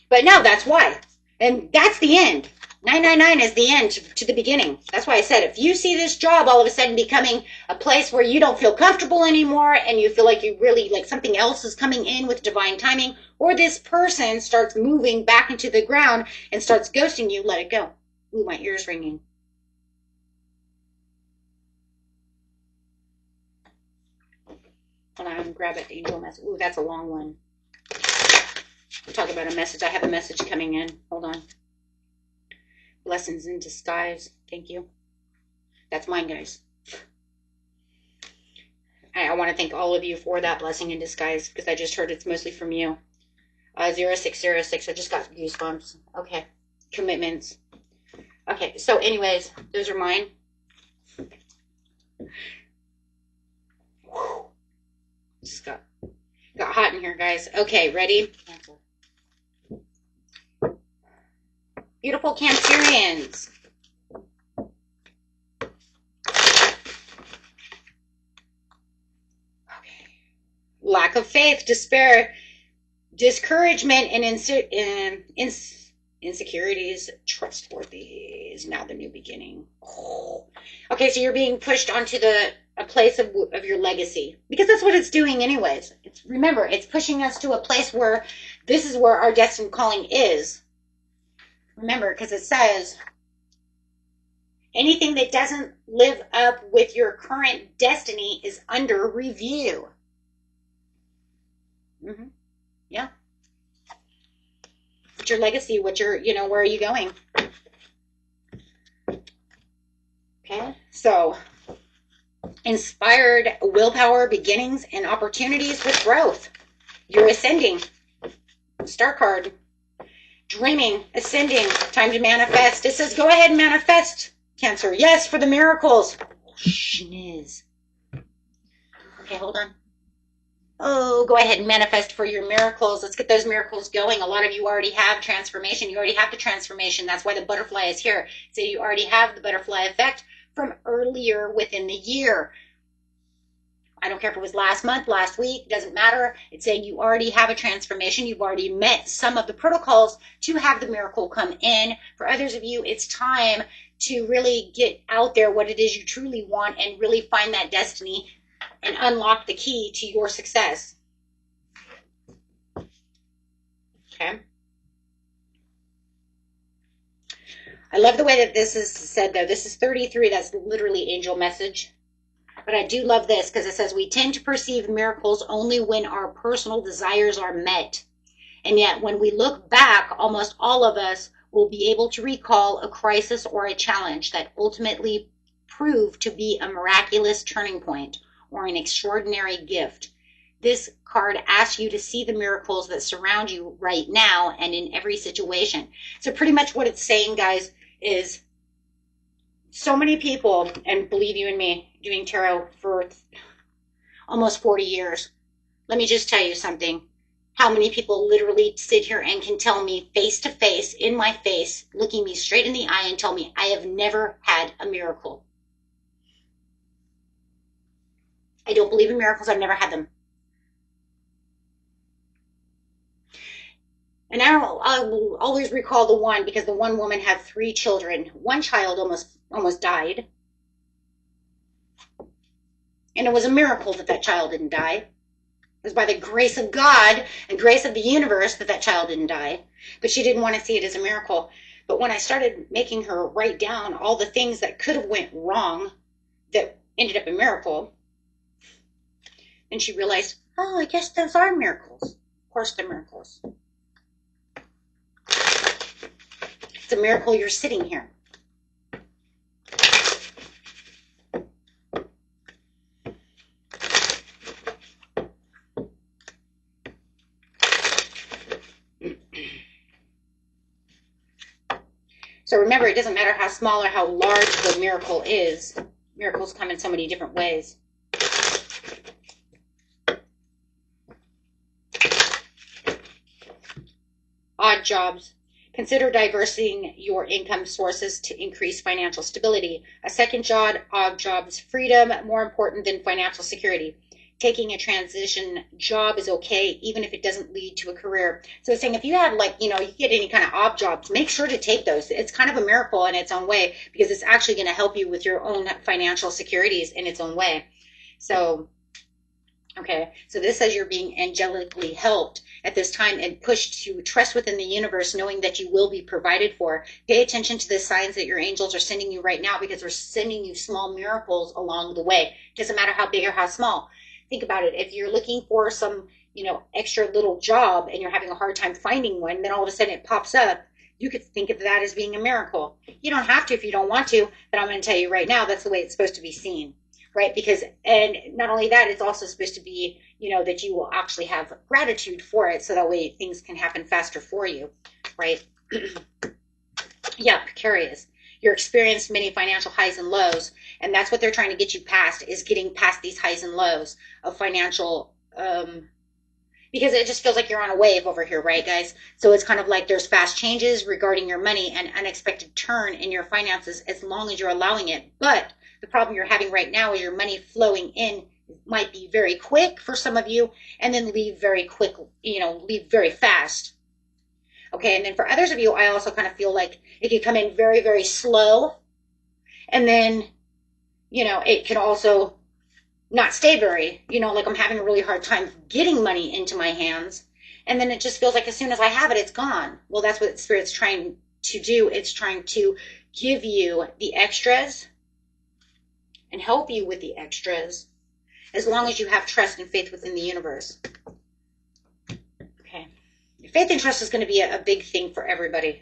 But no, that's why. And that's the end. 999 is the end to the beginning. That's why I said, if you see this job all of a sudden becoming a place where you don't feel comfortable anymore, and you feel like you really, like something else is coming in with divine timing, or this person starts moving back into the ground and starts ghosting you, let it go. Ooh, my ear's ringing. Hold on, I'm gonna grab it, the angel message. Ooh, that's a long one. We'll talk about a message. I have a message coming in. Hold on. Blessings in disguise. Thank you. That's mine, guys. I want to thank all of you for that blessing in disguise, because I just heard it's mostly from you. 0606. I just got goosebumps. Okay. Commitments. Okay. So anyways, those are mine. Whew. Just got hot in here, guys. Okay. Ready? Beautiful Cancerians. Okay. Lack of faith, despair, discouragement, and insecurities. Trustworthy is now the new beginning. Oh. Okay, so you're being pushed onto a place of your legacy, because that's what it's doing anyways. Remember, it's pushing us to a place where this is where our destined calling is. Remember, because it says anything that doesn't live up with your current destiny is under review. Yeah. What's your legacy? What's your, where are you going? Okay. So, inspired willpower, beginnings, and opportunities with growth. You're ascending. Star card. Dreaming, ascending, time to manifest. It says, go ahead and manifest, Cancer. Yes, for the miracles. Oh, schniz. Okay, hold on. Oh, go ahead and manifest for your miracles. Let's get those miracles going. A lot of you already have transformation. You already have the transformation. That's why the butterfly is here. So you already have the butterfly effect from earlier within the year. I don't care if it was last month, last week, doesn't matter. It's saying you already have a transformation. You've already met some of the protocols to have the miracle come in. For others of you, it's time to really get out there what it is you truly want and really find that destiny and unlock the key to your success. Okay. I love the way that this is said, though. This is 33. That's literally angel message. But I do love this because it says we tend to perceive miracles only when our personal desires are met. And yet when we look back, almost all of us will be able to recall a crisis or a challenge that ultimately proved to be a miraculous turning point or an extraordinary gift. This card asks you to see the miracles that surround you right now and in every situation. So pretty much what it's saying, guys, is so many people, and believe you and me, doing tarot for almost 40 years, let me just tell you something. How many people literally sit here and can tell me face to face, in my face, looking me straight in the eye and tell me I have never had a miracle. I don't believe in miracles. I've never had them. And I will always recall the one, because the one woman had 3 children. One child almost died. And it was a miracle that that child didn't die. It was by the grace of God and grace of the universe that that child didn't die. But she didn't want to see it as a miracle. But when I started making her write down all the things that could have went wrong that ended up a miracle, then she realized, oh, I guess those are miracles. Of course they're miracles. It's a miracle you're sitting here. So remember, it doesn't matter how small or how large the miracle is. Miracles come in so many different ways. Odd jobs. Consider diversifying your income sources to increase financial stability. A second job, odd jobs, freedom, more important than financial security. Taking a transition job is okay, even if it doesn't lead to a career. So it's saying if you have, like, you get any kind of odd jobs, make sure to take those. It's kind of a miracle in its own way, because it's actually going to help you with your own financial securities in its own way. So, okay, so this says you're being angelically helped at this time and pushed to trust within the universe, knowing that you will be provided for. Pay attention to the signs that your angels are sending you right now, because they're sending you small miracles along the way. It doesn't matter how big or how small. Think about it. If you're looking for some, extra little job and you're having a hard time finding one, then all of a sudden it pops up, you could think of that as being a miracle. You don't have to if you don't want to, but I'm going to tell you right now, that's the way it's supposed to be seen, right? Because, and not only that, it's also supposed to be, that you will actually have gratitude for it, so that way things can happen faster for you, right? Yeah, precarious. You're experienced many financial highs and lows, and that's what they're trying to get you past, is getting past these highs and lows of financial, because it just feels like you're on a wave over here, right, guys? So it's kind of like there's fast changes regarding your money and unexpected turn in your finances as long as you're allowing it. But the problem you're having right now is your money flowing in might be very quick for some of you, and then leave very quick, leave very fast. Okay, and then for others of you, I also kind of feel like it can come in very, very slow. And then, it can also not stay very, like I'm having a really hard time getting money into my hands. And then it just feels like as soon as I have it, it's gone. Well, that's what Spirit's trying to do. It's trying to give you the extras and help you with the extras, as long as you have trust and faith within the universe. Okay. Faith and trust is going to be a big thing for everybody.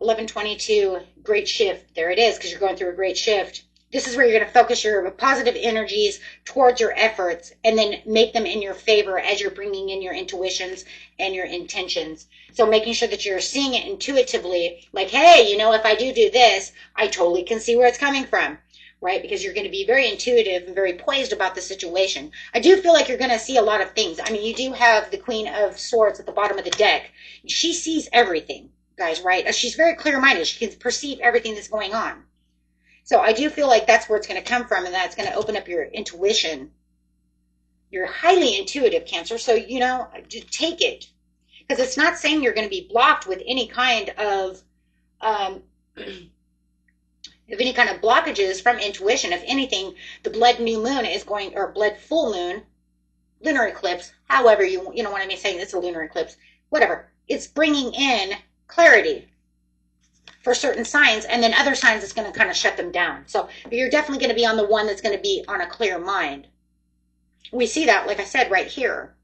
$1122, great shift. There it is, because you're going through a great shift. This is where you're going to focus your positive energies towards your efforts and then make them in your favor as you're bringing in your intuitions and your intentions. So making sure that you're seeing it intuitively, like, hey, you know, if I do this, I totally can see where it's coming from, right? Because you're going to be very intuitive and very poised about the situation. I do feel like you're going to see a lot of things. I mean, you do have the Queen of Swords at the bottom of the deck. She sees everything, guys, right? She's very clear-minded. She can perceive everything that's going on. So I do feel like that's where it's going to come from, and that's going to open up your intuition. You're highly intuitive, Cancer, so, you know, just take it. Because it's not saying you're going to be blocked with any kind of blockages from intuition. If anything, the blood new moon is going, or blood full moon, lunar eclipse, however you know what I mean, saying it's a lunar eclipse, whatever. It's bringing in clarity for certain signs, and then other signs it's going to kind of shut them down. So you're definitely going to be on the one that's going to be on a clear mind. We see that, like I said, right here.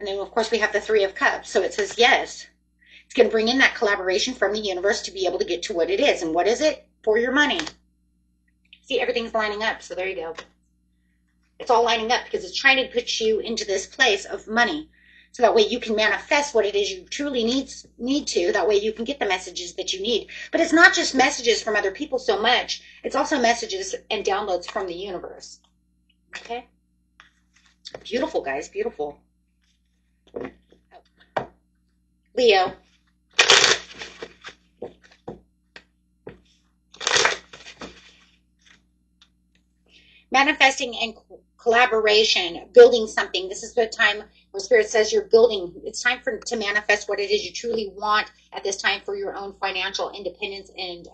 And then, of course, we have the Three of Cups. So it says, yes, it's going to bring in that collaboration from the universe to be able to get to what it is. And what is it? For your money. See, everything's lining up. So there you go. It's all lining up because it's trying to put you into this place of money. So that way you can manifest what it is you truly need to. That way you can get the messages that you need. But it's not just messages from other people so much. It's also messages and downloads from the universe. Okay? Beautiful, guys. Beautiful. Leo. Manifesting and collaboration, building something. This is the time where Spirit says you're building. It's time to manifest what it is you truly want at this time for your own financial independence and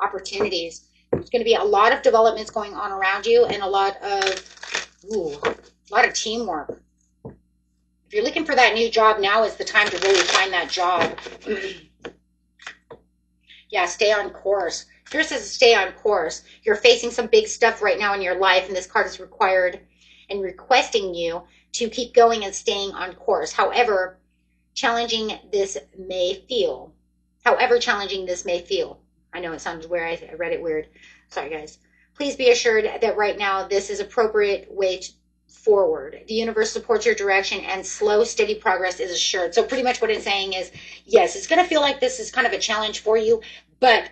opportunities. There's going to be a lot of developments going on around you and a lot of teamwork. If you're looking for that new job, now is the time to really find that job. Yeah, stay on course. Here says stay on course. You're facing some big stuff right now in your life, and this card is required and requesting you to keep going and staying on course. However challenging this may feel. I know it sounds weird. I read it weird. Sorry, guys. Please be assured that right now this is appropriate way forward. The universe supports your direction, and slow, steady progress is assured. So pretty much what it's saying is, yes, it's going to feel like this is kind of a challenge for you, but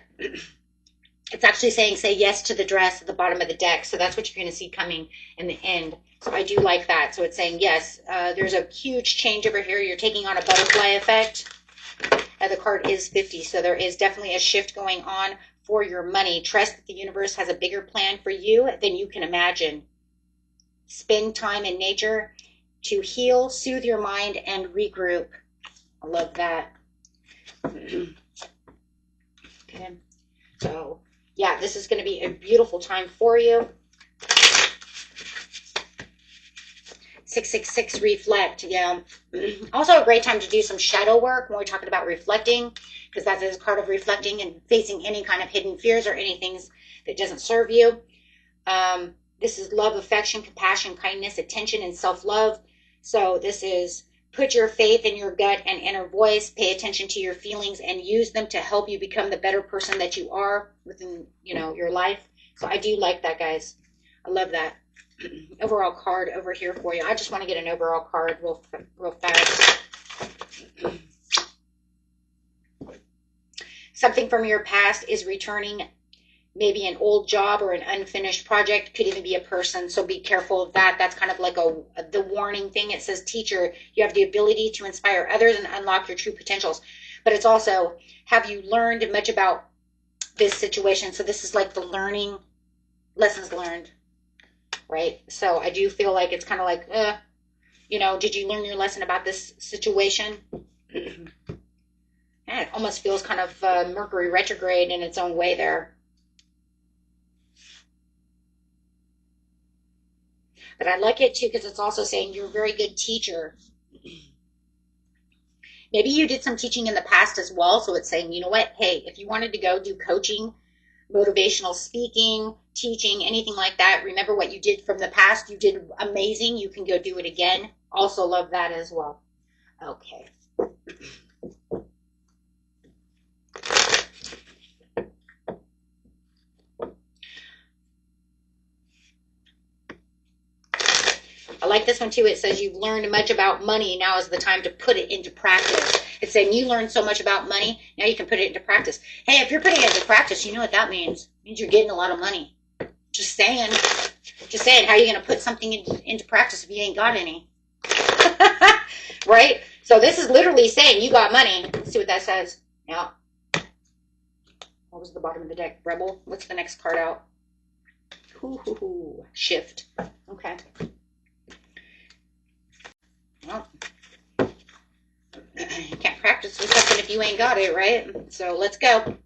it's actually saying, say yes to the dress at the bottom of the deck. So that's what you're going to see coming in the end. So I do like that. So it's saying, yes, there's a huge change over here. You're taking on a butterfly effect. And the card is 50. So there is definitely a shift going on for your money. Trust that the universe has a bigger plan for you than you can imagine. Spend time in nature to heal, soothe your mind, and regroup. I love that. Okay. So, yeah, this is going to be a beautiful time for you. 666 reflect. Yeah. Also a great time to do some shadow work when we're talking about reflecting, because that is part of reflecting and facing any kind of hidden fears or anything that doesn't serve you. This is love, affection, compassion, kindness, attention, and self-love. So this is put your faith in your gut and inner voice, pay attention to your feelings, and use them to help you become the better person that you are within, your life. So I do like that, guys. I love that. Overall card over here for you. I just want to get an overall card real fast. Something from your past is returning. Maybe an old job or an unfinished project. Could even be a person, so be careful of that. That's kind of like the warning thing. It says, teacher, you have the ability to inspire others and unlock your true potentials. But it's also, have you learned much about this situation? So this is like the lessons learned, right? So I do feel like it's kind of like, did you learn your lesson about this situation? And it almost feels kind of Mercury retrograde in its own way there. But I like it too because it's also saying you're a very good teacher. Maybe you did some teaching in the past as well. So it's saying, you know what? Hey, if you wanted to go do coaching, motivational speaking, teaching, anything like that, remember what you did from the past. You did amazing. You can go do it again. Also love that as well. Okay. like this one too. It says you've learned much about money. Now is the time to put it into practice. It's saying you learned so much about money. Now you can put it into practice. Hey, if you're putting it into practice, you know what that means. It means you're getting a lot of money. Just saying. Just saying. How are you going to put something into practice if you ain't got any? Right? So this is literally saying you got money. Let's see what that says. Yeah. What was the bottom of the deck? Rebel. What's the next card out? Ooh, shift. Okay. Well, you can't practice with something if you ain't got it, right? So let's go.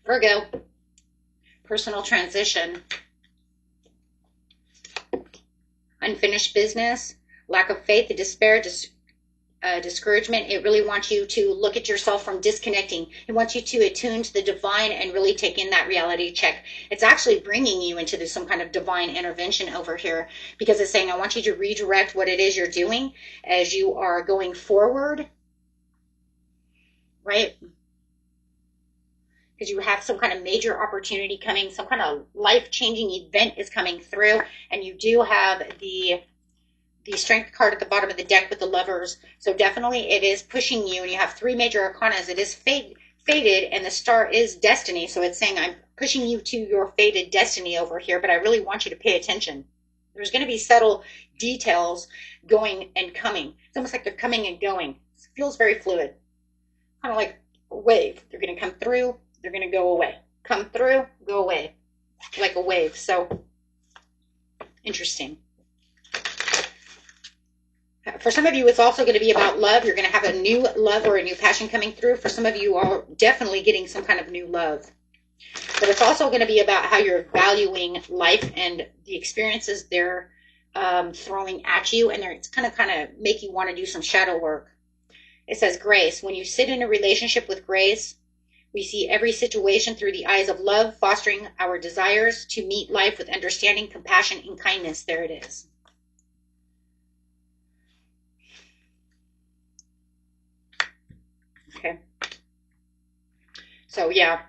Virgo. Personal transition. Unfinished business. Lack of faith, despair, discouragement. It really wants you to look at yourself from disconnecting. It wants you to attune to the divine and really take in that reality check. It's actually bringing you into some kind of divine intervention over here, because it's saying, I want you to redirect what it is you're doing as you are going forward, right? Because you have some kind of major opportunity coming, some kind of life-changing event is coming through, and you do have the strength card at the bottom of the deck with the lovers. So definitely it is pushing you, and you have 3 major arcanas. It is fated, and the star is destiny. So it's saying I'm pushing you to your fated destiny over here, but I really want you to pay attention. There's going to be subtle details going and coming. It's almost like they're coming and going. It feels very fluid. Kind of like a wave. They're going to come through, they're going to go away. Come through, go away. Like a wave. So interesting. For some of you, it's also going to be about love. You're going to have a new love or a new passion coming through. For some of you, are definitely getting some kind of new love. But it's also going to be about how you're valuing life and the experiences they're throwing at you. And it's going to kind of make you want to do some shadow work. It says grace. When you sit in a relationship with grace, we see every situation through the eyes of love, fostering our desires to meet life with understanding, compassion, and kindness. There it is. Okay. So yeah,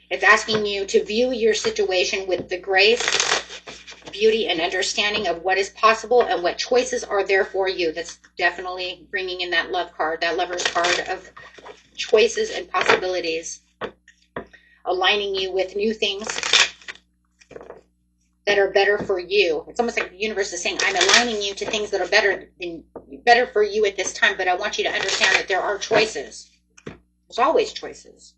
it's asking you to view your situation with the grace, beauty, and understanding of what is possible and what choices are there for you. That's definitely bringing in that love card, that lover's card of choices and possibilities, aligning you with new things that are better for you. It's almost like the universe is saying, I'm aligning you to things that are better for you at this time, but I want you to understand that there are choices. There's always choices.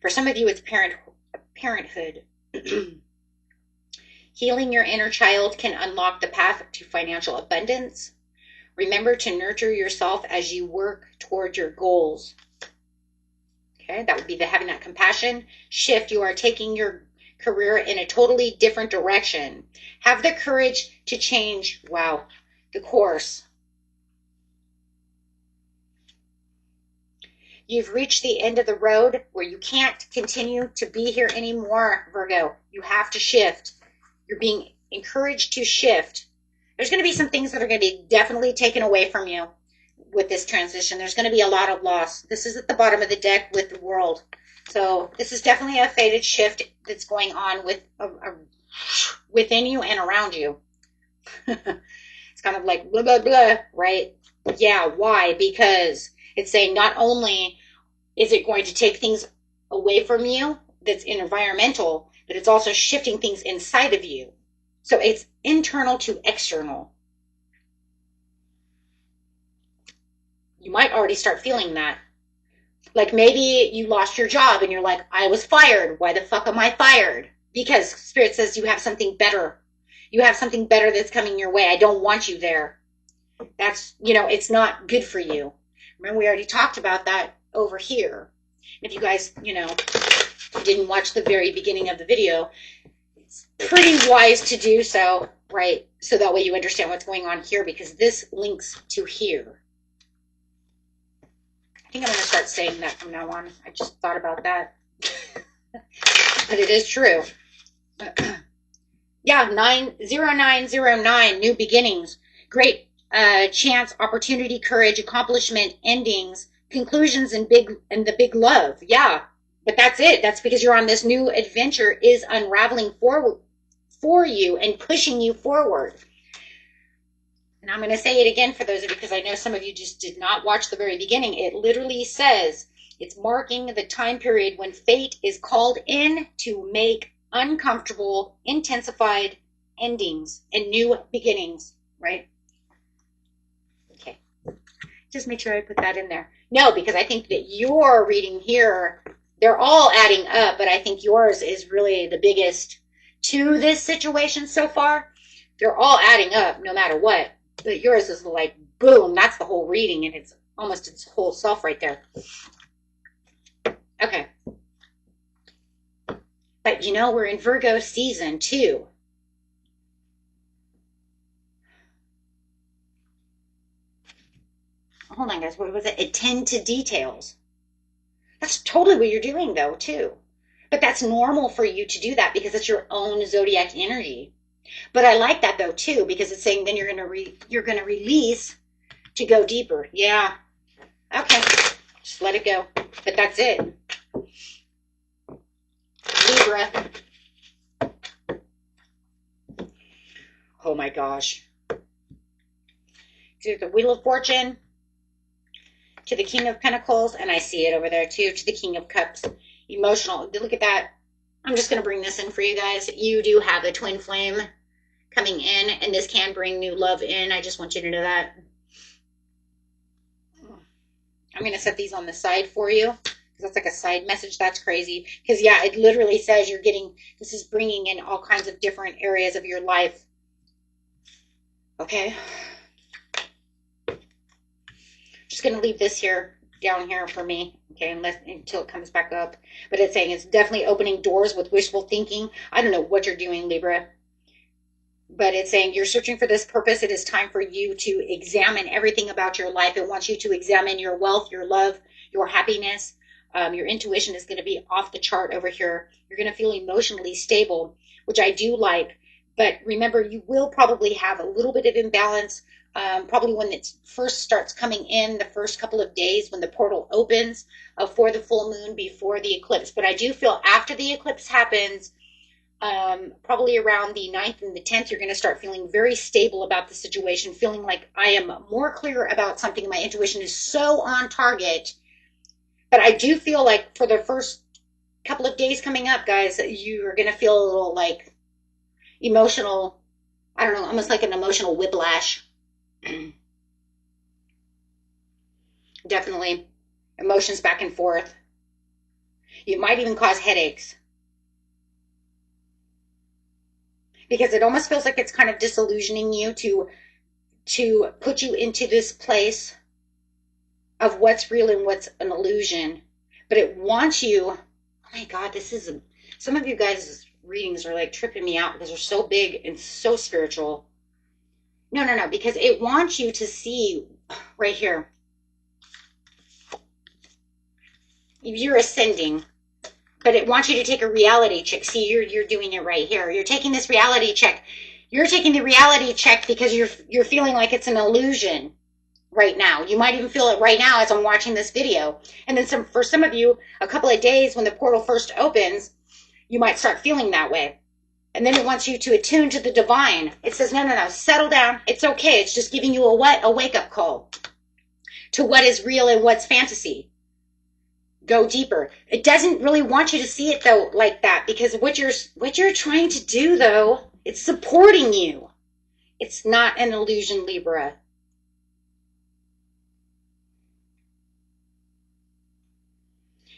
For some of you, it's parenthood. Healing your inner child can unlock the path to financial abundance. Remember to nurture yourself as you work toward your goals. Okay, that would be having that compassion. Shift, you are taking your career in a totally different direction. Have the courage to change, the course. You've reached the end of the road where you can't continue to be here anymore, Virgo. You have to shift. You're being encouraged to shift. There's going to be some things that are going to be definitely taken away from you with this transition. There's going to be a lot of loss. This is at the bottom of the deck with the world. So this is definitely a fated shift that's going on within you and around you. It's kind of like blah, blah, blah, right? Yeah, why? Because it's saying not only is it going to take things away from you that's environmental, but it's also shifting things inside of you. So it's internal to external. You might already start feeling that. Like maybe you lost your job and you're like, I was fired. Why the fuck am I fired? Because Spirit says you have something better. You have something better that's coming your way. I don't want you there. That's, it's not good for you. Remember, we already talked about that over here. If you guys, didn't watch the very beginning of the video, it's pretty wise to do so, right? So that way you understand what's going on here, because this links to here. I think I'm going to start saying that from now on. I just thought about that. But it is true. Yeah, 0909, new beginnings. Great chance, opportunity, courage, accomplishment, endings, conclusions, and the big love. Yeah, but that's it. That's because you're on this new adventure is unraveling for you and pushing you forward. And I'm going to say it again for those of you, because I know some of you just did not watch the very beginning. It literally says it's marking the time period when fate is called in to make uncomfortable, intensified endings and new beginnings, right? Okay. Just make sure I put that in there. No, because I think that your reading here, they're all adding up, but I think yours is really the biggest to this situation so far. They're all adding up no matter what. But yours is like, boom, that's the whole reading, and it's almost its whole self right there. Okay. But you know, we're in Virgo season too. Hold on, guys. What was it? Attend to details. That's totally what you're doing, though, too. But that's normal for you to do that because it's your own zodiac energy. But I like that, though, too, because it's saying then you're gonna release to go deeper. Yeah. Okay. Just let it go. But that's it. Libra. Oh my gosh. To the Wheel of Fortune, to the King of Pentacles, and I see it over there too, to the King of Cups. Emotional. Look at that. I'm just going to bring this in for you guys. You do have a twin flame coming in, and this can bring new love in. I just want you to know that. I'm going to set these on the side for you, because that's like a side message. That's crazy. Because, yeah, it literally says you're getting, this is bringing in all kinds of different areas of your life. Okay. Just going to leave this here, down here for me, okay, until it comes back up. But it's saying it's definitely opening doors with wishful thinking. I don't know what you're doing, Libra. But it's saying you're searching for this purpose. It is time for you to examine everything about your life. It wants you to examine your wealth, your love, your happiness. Your intuition is going to be off the chart over here. You're going to feel emotionally stable, which I do like. But remember, you will probably have a little bit of imbalance, probably when it first starts coming in, the first couple of days when the portal opens for the full moon before the eclipse. But I do feel after the eclipse happens, probably around the 9th and the 10th, you're going to start feeling very stable about the situation, feeling like I am more clear about something. My intuition is so on target. But I do feel like for the first couple of days coming up, guys, you're going to feel a little like emotional, I don't know, almost like an emotional whiplash. Definitely emotions back and forth. You might even cause headaches, because it almost feels like it's kind of disillusioning you to put you into this place of what's real and what's an illusion. But it wants you, oh my God, this is some of you guys' readings are like tripping me out because they're so big and so spiritual. No, because it wants you to see right here. You're ascending, but it wants you to take a reality check. See, you're doing it right here. You're taking this reality check. You're taking the reality check because you're feeling like it's an illusion right now. You might even feel it right now as I'm watching this video. And then for some of you, a couple of days when the portal first opens, you might start feeling that way. And then it wants you to attune to the divine. It says, no, settle down. It's okay. It's just giving you a wake-up call to what is real and what's fantasy. Go deeper. It doesn't really want you to see it, though, like that, because what you're trying to do, though, it's supporting you. It's not an illusion, Libra.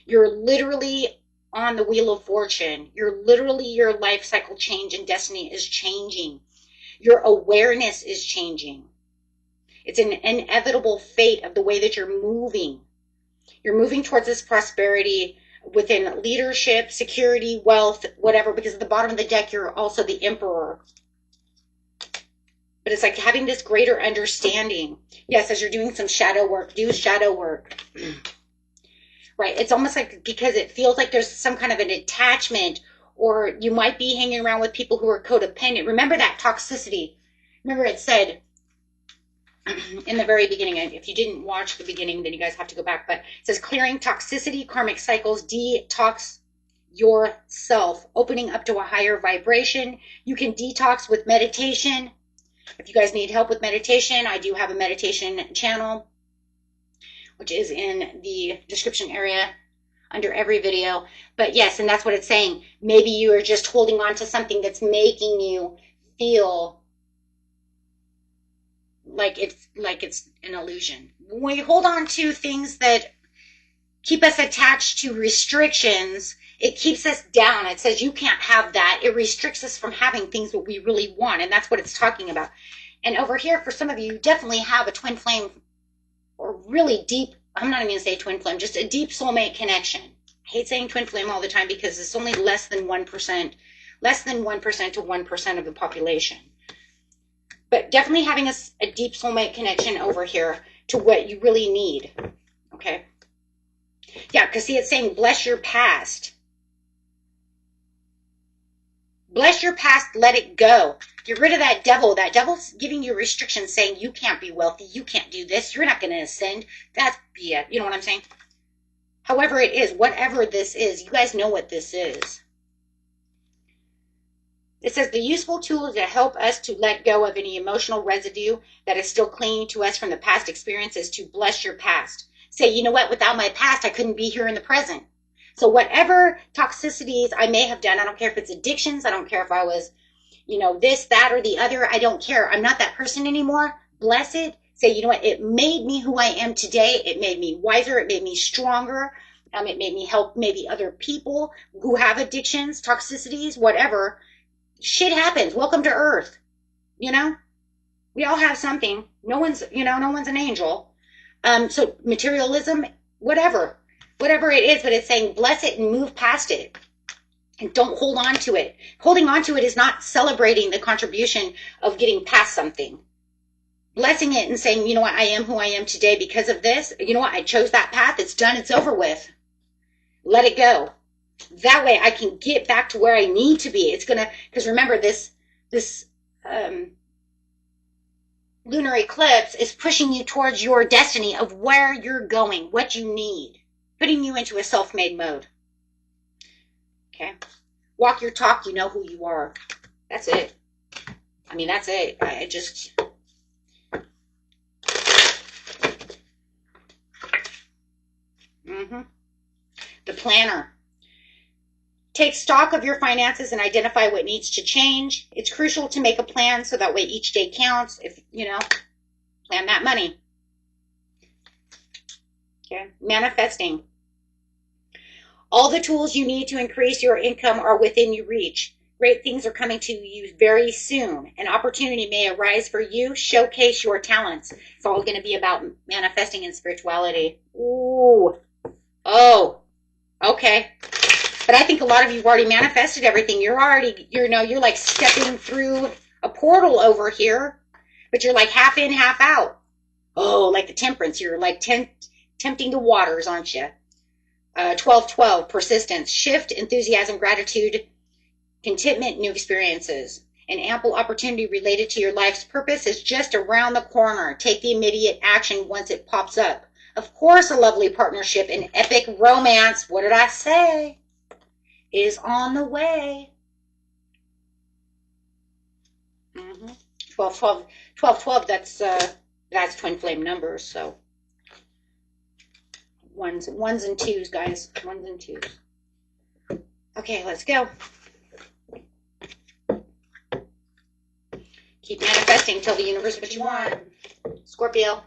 You're literally on the Wheel of Fortune. Your life cycle change and destiny is changing. Your awareness is changing. It's an inevitable fate of the way that you're moving. You're moving towards this prosperity within leadership, security, wealth, whatever, because at the bottom of the deck, you're also the Emperor. But it's like having this greater understanding. Yes, as you're doing some shadow work, do shadow work. Right, it's almost like because it feels like there's some kind of an attachment, or you might be hanging around with people who are codependent. Remember that toxicity. Remember it said in the very beginning, and if you didn't watch the beginning, then you guys have to go back, but it says clearing toxicity, karmic cycles, detox yourself, opening up to a higher vibration. You can detox with meditation. If you guys need help with meditation, I do have a meditation channel, which is in the description area under every video. But yes, and that's what it's saying. Maybe you are just holding on to something that's making you feel like it's an illusion. When we hold on to things that keep us attached to restrictions, it keeps us down. It says you can't have that. It restricts us from having things that we really want, and that's what it's talking about. And over here, for some of you, you definitely have a twin flame, or really deep, I'm not even going to say twin flame, just a deep soulmate connection. I hate saying twin flame all the time because it's only less than 1% to 1% of the population. But definitely having a deep soulmate connection over here to what you really need. Okay? Yeah, because see, it's saying bless your past. Bless your past, let it go. Get rid of that devil. That devil's giving you restrictions, saying you can't be wealthy, you can't do this, you're not going to ascend. That's BS. You know what I'm saying? However it is, whatever this is, you guys know what this is. It says the useful tool to help us to let go of any emotional residue that is still clinging to us from the past experiences to bless your past. Say, you know what, without my past, I couldn't be here in the present. So whatever toxicities I may have done, I don't care if it's addictions, I don't care if I was, you know, this, that, or the other, I don't care. I'm not that person anymore. Bless it. Say, you know what, it made me who I am today. It made me wiser. It made me stronger. It made me help maybe other people who have addictions, toxicities, whatever. Shit happens. Welcome to Earth. You know, we all have something. No one's an angel. So materialism, whatever it is, but it's saying bless it and move past it. And don't hold on to it. Holding on to it is not celebrating the contribution of getting past something. Blessing it and saying, you know what, I am who I am today because of this. You know what, I chose that path. It's done. It's over with. Let it go. That way I can get back to where I need to be. It's going to, because remember this lunar eclipse is pushing you towards your destiny of where you're going, what you need, putting you into a self-made mode. Okay. Walk your talk. You know who you are. That's it. I mean, that's it. I just... The planner. Take stock of your finances and identify what needs to change. It's crucial to make a plan so that way each day counts. If, you know, plan that money. Okay. Manifesting. All the tools you need to increase your income are within your reach. Great things are coming to you very soon. An opportunity may arise for you. Showcase your talents. It's all going to be about manifesting and spirituality. Ooh. Oh. Okay. But I think a lot of you have already manifested everything. You're already, you know, you're like stepping through a portal over here, but you're like half in, half out. Oh, like the temperance. You're like tempting the waters, aren't you? 12-12, persistence, shift, enthusiasm, gratitude, contentment, new experiences. An ample opportunity related to your life's purpose is just around the corner. Take the immediate action once it pops up. Of course, a lovely partnership, an epic romance, what did I say, is on the way. 12-12, that's twin flame numbers, so. Ones and twos, guys. Ones and twos. Okay, let's go. Keep manifesting till the universe what you want. Scorpio.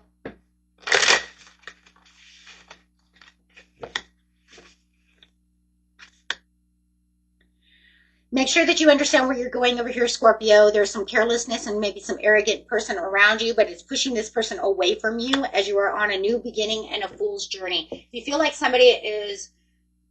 Make sure that you understand where you're going over here, Scorpio. There's some carelessness and maybe some arrogant person around you, but it's pushing this person away from you as you are on a new beginning and a fool's journey. If you feel like somebody is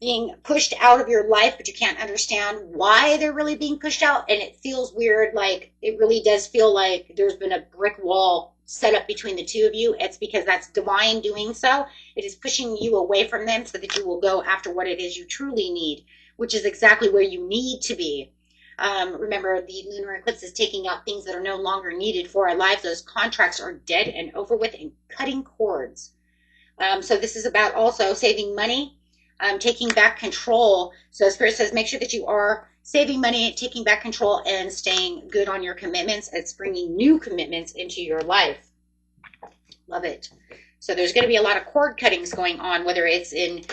being pushed out of your life, but you can't understand why they're really being pushed out, and it feels weird, like it really does feel like there's been a brick wall set up between the two of you, it's because that's divine doing so. It is pushing you away from them so that you will go after what it is you truly need, which is exactly where you need to be. Remember, the lunar eclipse is taking out things that are no longer needed for our lives. Those contracts are dead and over with and cutting cords. So this is about also saving money, taking back control. So Spirit says make sure that you are saving money, taking back control, and staying good on your commitments. It's bringing new commitments into your life. Love it. So there's going to be a lot of cord cuttings going on, whether it's in,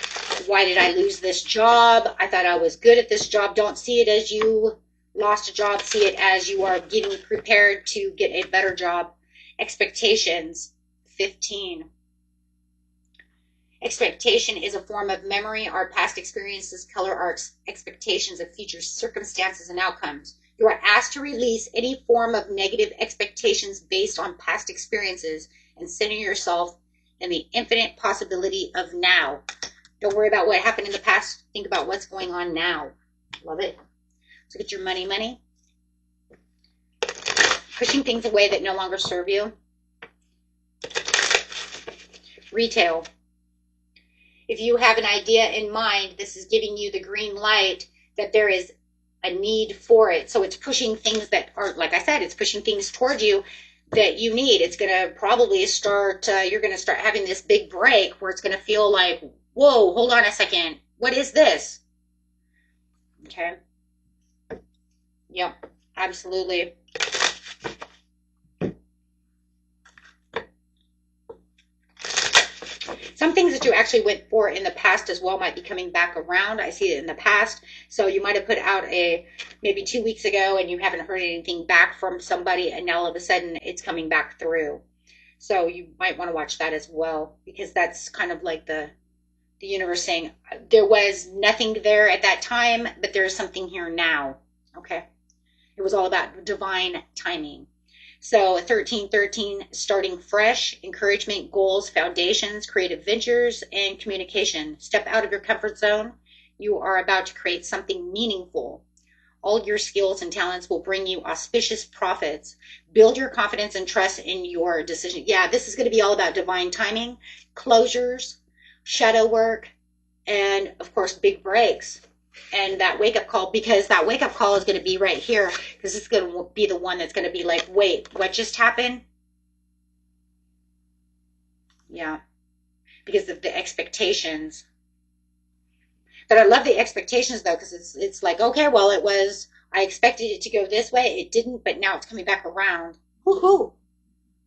why did I lose this job? I thought I was good at this job. Don't see it as you lost a job. See it as you are getting prepared to get a better job. Expectations, 15. Expectation is a form of memory. Our past experiences color our expectations of future circumstances and outcomes. You are asked to release any form of negative expectations based on past experiences and center yourself in the infinite possibility of now. Don't worry about what happened in the past. Think about what's going on now. Love it. So get your money, money. Pushing things away that no longer serve you. Retail. If you have an idea in mind, this is giving you the green light that there is a need for it. So it's pushing things that are, like I said, it's pushing things toward you that you need. It's going to probably start, you're going to start having this big break where it's going to feel like, whoa, hold on a second. What is this? Okay. Yep, absolutely. Some things that you actually went for in the past as well might be coming back around. I see it in the past. So you might have put out maybe 2 weeks ago and you haven't heard anything back from somebody, and now all of a sudden it's coming back through. So you might want to watch that as well, because that's kind of like the universe saying there was nothing there at that time, but there's something here now. Okay. It was all about divine timing. So 1313, starting fresh, encouragement, goals, foundations, creative ventures, and communication. Step out of your comfort zone. You are about to create something meaningful. All your skills and talents will bring you auspicious profits. Build your confidence and trust in your decision. Yeah, this is going to be all about divine timing, closures, shadow work, and of course, big breaks. And that wake-up call, because that wake-up call is going to be right here, because it's going to be the one that's going to be like, wait, what just happened? Yeah, because of the expectations. But I love the expectations, though, because it's like, okay, well, it was, I expected it to go this way. It didn't, but now it's coming back around. Woohoo!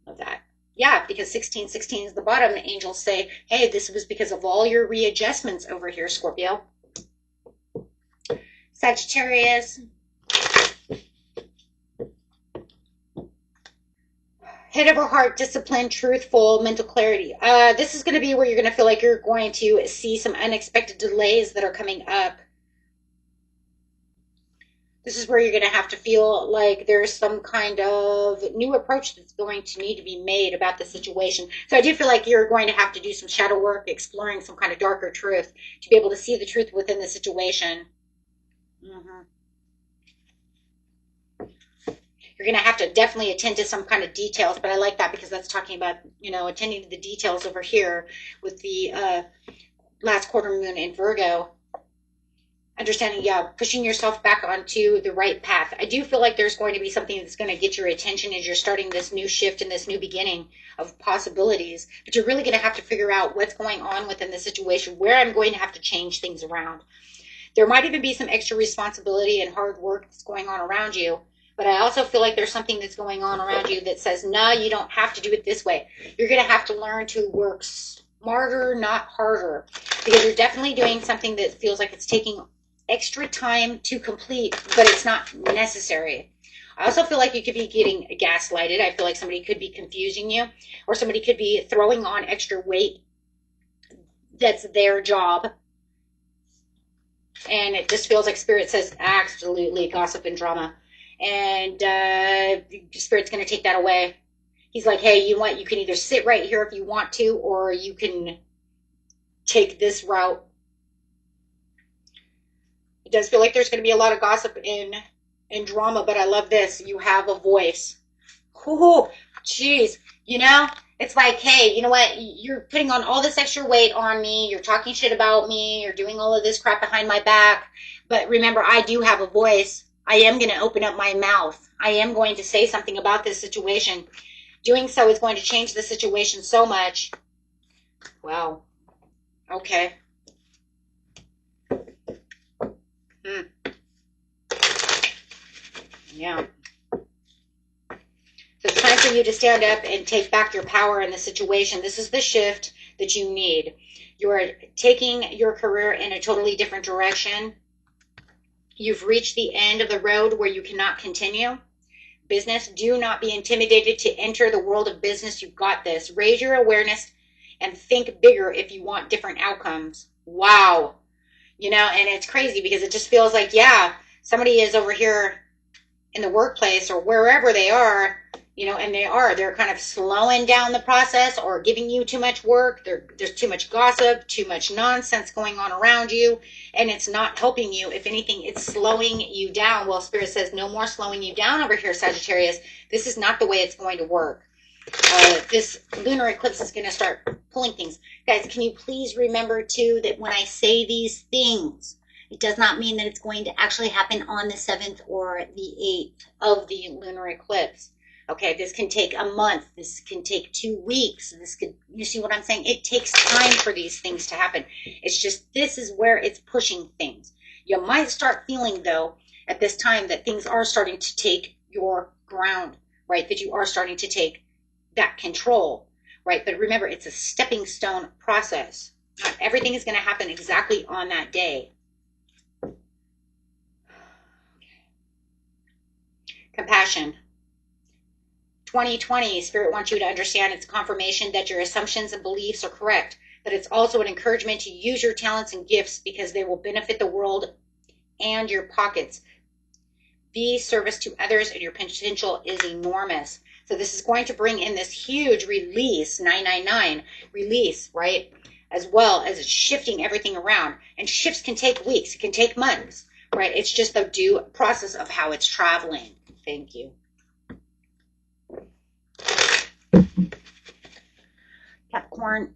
Love that. Yeah, because 1616 is the bottom. The angels say, hey, this was because of all your readjustments over here, Scorpio. Sagittarius. Head over heart, discipline, truthful, mental clarity. This is going to be where you're going to feel like you're going to see some unexpected delays that are coming up. This is where you're going to have to feel like there's some kind of new approach that's going to need to be made about the situation. So I do feel like you're going to have to do some shadow work, exploring some kind of darker truth to be able to see the truth within the situation. You're going to have to definitely attend to some kind of details, but I like that because that's talking about, you know, attending to the details over here with the last quarter moon in Virgo. Understanding, yeah, pushing yourself back onto the right path. I do feel like there's going to be something that's going to get your attention as you're starting this new shift and this new beginning of possibilities. But you're really going to have to figure out what's going on within the situation, where I'm going to have to change things around. There might even be some extra responsibility and hard work that's going on around you. But I also feel like there's something that's going on around you that says, no, you don't have to do it this way. You're going to have to learn to work smarter, not harder. Because you're definitely doing something that feels like it's taking extra time to complete, but it's not necessary. I also feel like you could be getting gaslighted. I feel like somebody could be confusing you, or somebody could be throwing on extra weight. That's their job. And it just feels like Spirit says, absolutely, gossip and drama. And Spirit's going to take that away. He's like, hey, you know what? You can either sit right here if you want to, or you can take this route. It does feel like there's going to be a lot of gossip and drama, but I love this. You have a voice. Ooh, jeez. You know, it's like, hey, you know what? You're putting on all this extra weight on me. You're talking shit about me. You're doing all of this crap behind my back. But remember, I do have a voice. I am going to open up my mouth. I am going to say something about this situation. Doing so is going to change the situation so much. Wow. Okay. Yeah. So it's time for you to stand up and take back your power in the situation. This is the shift that you need. You are taking your career in a totally different direction. You've reached the end of the road where you cannot continue. Business, do not be intimidated to enter the world of business. You've got this. Raise your awareness and think bigger if you want different outcomes. Wow. You know, and it's crazy because it just feels like, yeah, somebody is over here in the workplace or wherever they are, you know, and they're kind of slowing down the process or giving you too much work. There's too much gossip, too much nonsense going on around you, and it's not helping you. If anything, it's slowing you down. Well, Spirit says no more slowing you down over here, Sagittarius. This is not the way it's going to work. This lunar eclipse is going to start pulling things. Guys, can you please remember, too, that when I say these things, it does not mean that it's going to actually happen on the 7th or the 8th of the lunar eclipse. Okay, this can take a month. This can take 2 weeks. You see what I'm saying? It takes time for these things to happen. It's just, this is where it's pushing things. You might start feeling, though, at this time that things are starting to take your ground, right? That you are starting to take that control, right? But remember, it's a stepping stone process. Not everything is going to happen exactly on that day. Compassion. 2020, Spirit wants you to understand it's confirmation that your assumptions and beliefs are correct, but it's also an encouragement to use your talents and gifts because they will benefit the world and your pockets. Be service to others and your potential is enormous. So this is going to bring in this huge release, 999, release, right? As well as it's shifting everything around. And shifts can take weeks, it can take months, right? It's just the due process of how it's traveling. Thank you. Capricorn.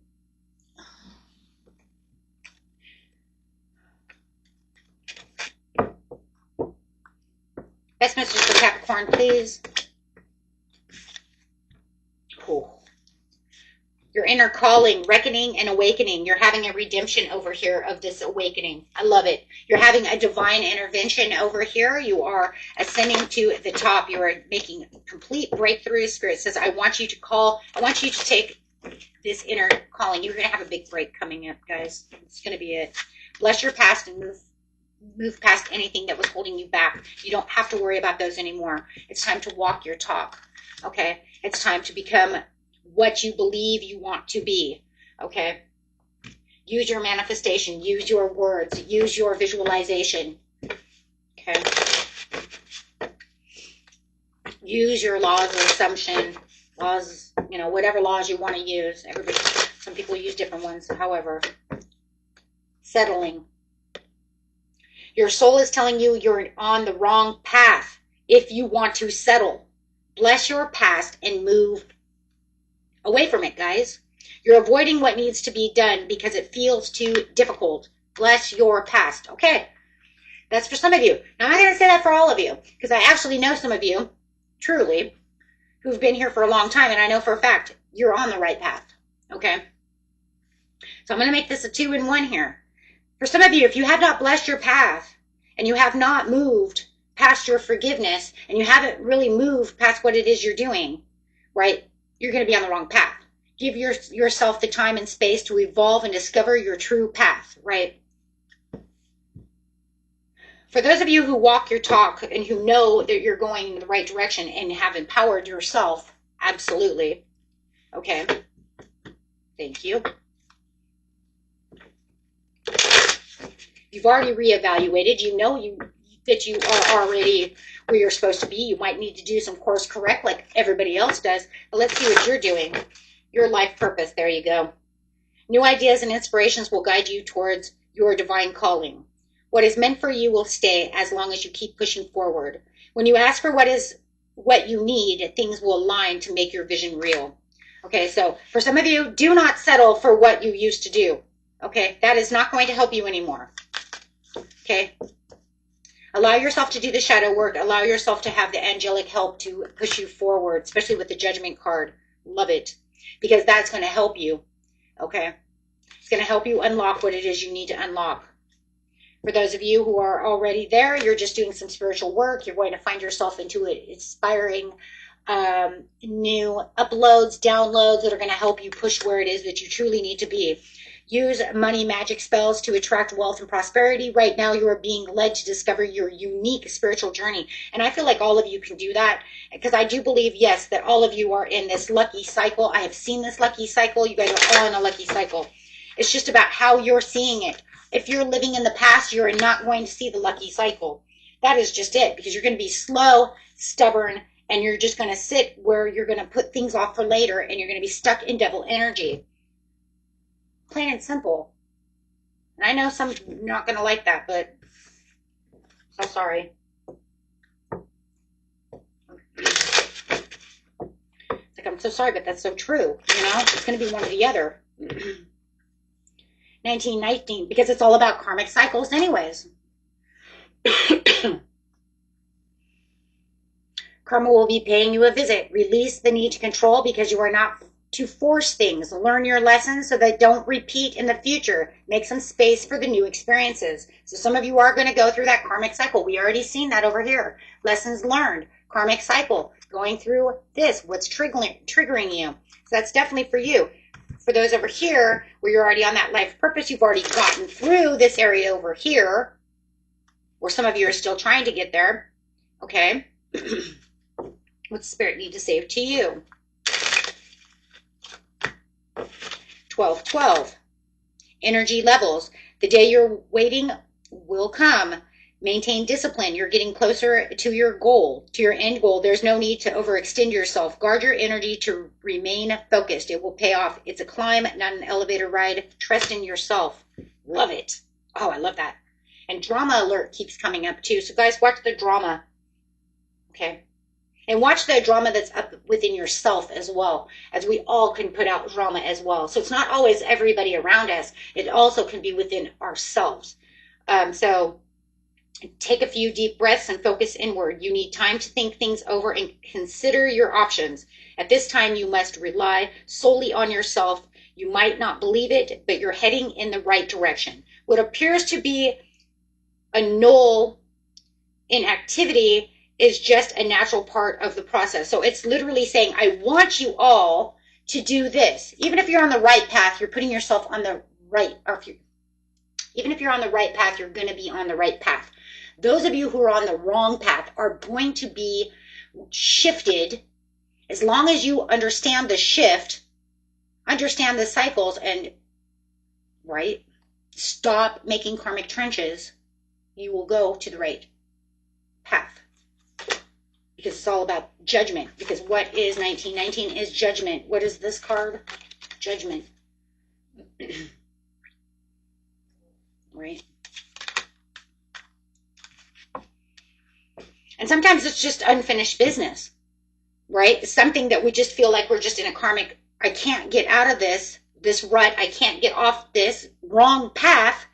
Best message for Capricorn, please. Cool. Your inner calling, reckoning, and awakening. You're having a redemption over here of this awakening. I love it. You're having a divine intervention over here. You are ascending to the top. You are making complete breakthroughs. Spirit says, I want you to take this inner calling. You're going to have a big break coming up, guys. It's going to be it. Bless your past and move past anything that was holding you back. You don't have to worry about those anymore. It's time to walk your talk. Okay? It's time to become what you believe you want to be. Okay? Use your manifestation. Use your words. Use your visualization. Okay? Use your laws of assumption. Laws, you know, whatever laws you want to use. Some people use different ones. However, settling. Your soul is telling you you're on the wrong path if you want to settle. Bless your past and move away from it, guys. You're avoiding what needs to be done because it feels too difficult. Bless your past. Okay. That's for some of you. Now, I'm not going to say that for all of you because I actually know some of you, truly, who've been here for a long time, and I know for a fact you're on the right path. Okay? So I'm going to make this a 2-in-1 here. For some of you, if you have not blessed your path and you have not moved past your forgiveness and you haven't really moved past what it is you're doing, right, you're going to be on the wrong path. Give yourself the time and space to evolve and discover your true path, right? For those of you who walk your talk and who know that you're going in the right direction and have empowered yourself, absolutely. Okay. Thank you. You've already reevaluated. You know that you are already where you're supposed to be. You might need to do some course correct like everybody else does. But let's see what you're doing. Your life purpose. There you go. New ideas and inspirations will guide you towards your divine calling. What is meant for you will stay as long as you keep pushing forward. When you ask for what you need, things will align to make your vision real. Okay, so for some of you, do not settle for what you used to do. Okay, that is not going to help you anymore. Okay, allow yourself to do the shadow work. Allow yourself to have the angelic help to push you forward, especially with the Judgment card. Love it, because that's going to help you. Okay, it's going to help you unlock what it is you need to unlock. For those of you who are already there, you're just doing some spiritual work. You're going to find yourself into inspiring new uploads, downloads that are going to help you push where it is that you truly need to be. Use money magic spells to attract wealth and prosperity. Right now, you are being led to discover your unique spiritual journey. And I feel like all of you can do that, because I do believe, yes, that all of you are in this lucky cycle. I have seen this lucky cycle. You guys are all in a lucky cycle. It's just about how you're seeing it. If you're living in the past, you're not going to see the lucky cycle. That is just it, because you're going to be slow, stubborn, and you're just going to sit where you're going to put things off for later, and you're going to be stuck in devil energy. Plain and simple. And I know some are not going to like that, but so sorry. It's like, I'm so sorry, but that's so true. You know, it's going to be one or the other. 1919, because it's all about karmic cycles anyways. Karma will be paying you a visit. Release the need to control, because you are not to force things. Learn your lessons so they don't repeat in the future. Make some space for the new experiences. So some of you are going to go through that karmic cycle. We already seen that over here. Lessons learned, karmic cycle, going through this, what's triggering you. So that's definitely for you. For those over here, where you're already on that life purpose, you've already gotten through this area over here, where some of you are still trying to get there. Okay. What's Spirit need to say to you? 1212. Energy levels. The day you're waiting will come. Maintain discipline. You're getting closer to your goal, to your end goal. There's no need to overextend yourself. Guard your energy to remain focused. It will pay off. It's a climb, not an elevator ride. Trust in yourself. Love it. Oh, I love that. And drama alert keeps coming up too. So guys, watch the drama. Okay. And watch the drama that's up within yourself as well, as we all can put out drama as well. So it's not always everybody around us. It also can be within ourselves. So take a few deep breaths and focus inward. You need time to think things over and consider your options. At this time, you must rely solely on yourself. You might not believe it, but you're heading in the right direction. What appears to be a null inactivity is just a natural part of the process. So it's literally saying, I want you all to do this. Even if you're on the right path, you're putting yourself on the right, even if you're on the right path, you're going to be on the right path. Those of you who are on the wrong path are going to be shifted. As long as you understand the shift, understand the cycles, and stop making karmic trenches, you will go to the right path. Because it's all about judgment. Because what is 1919 is judgment. What is this card? Judgment. Right? And sometimes it's just unfinished business, right? Something that we just feel like we're just in a karmic, I can't get out of this rut. I can't get off this wrong path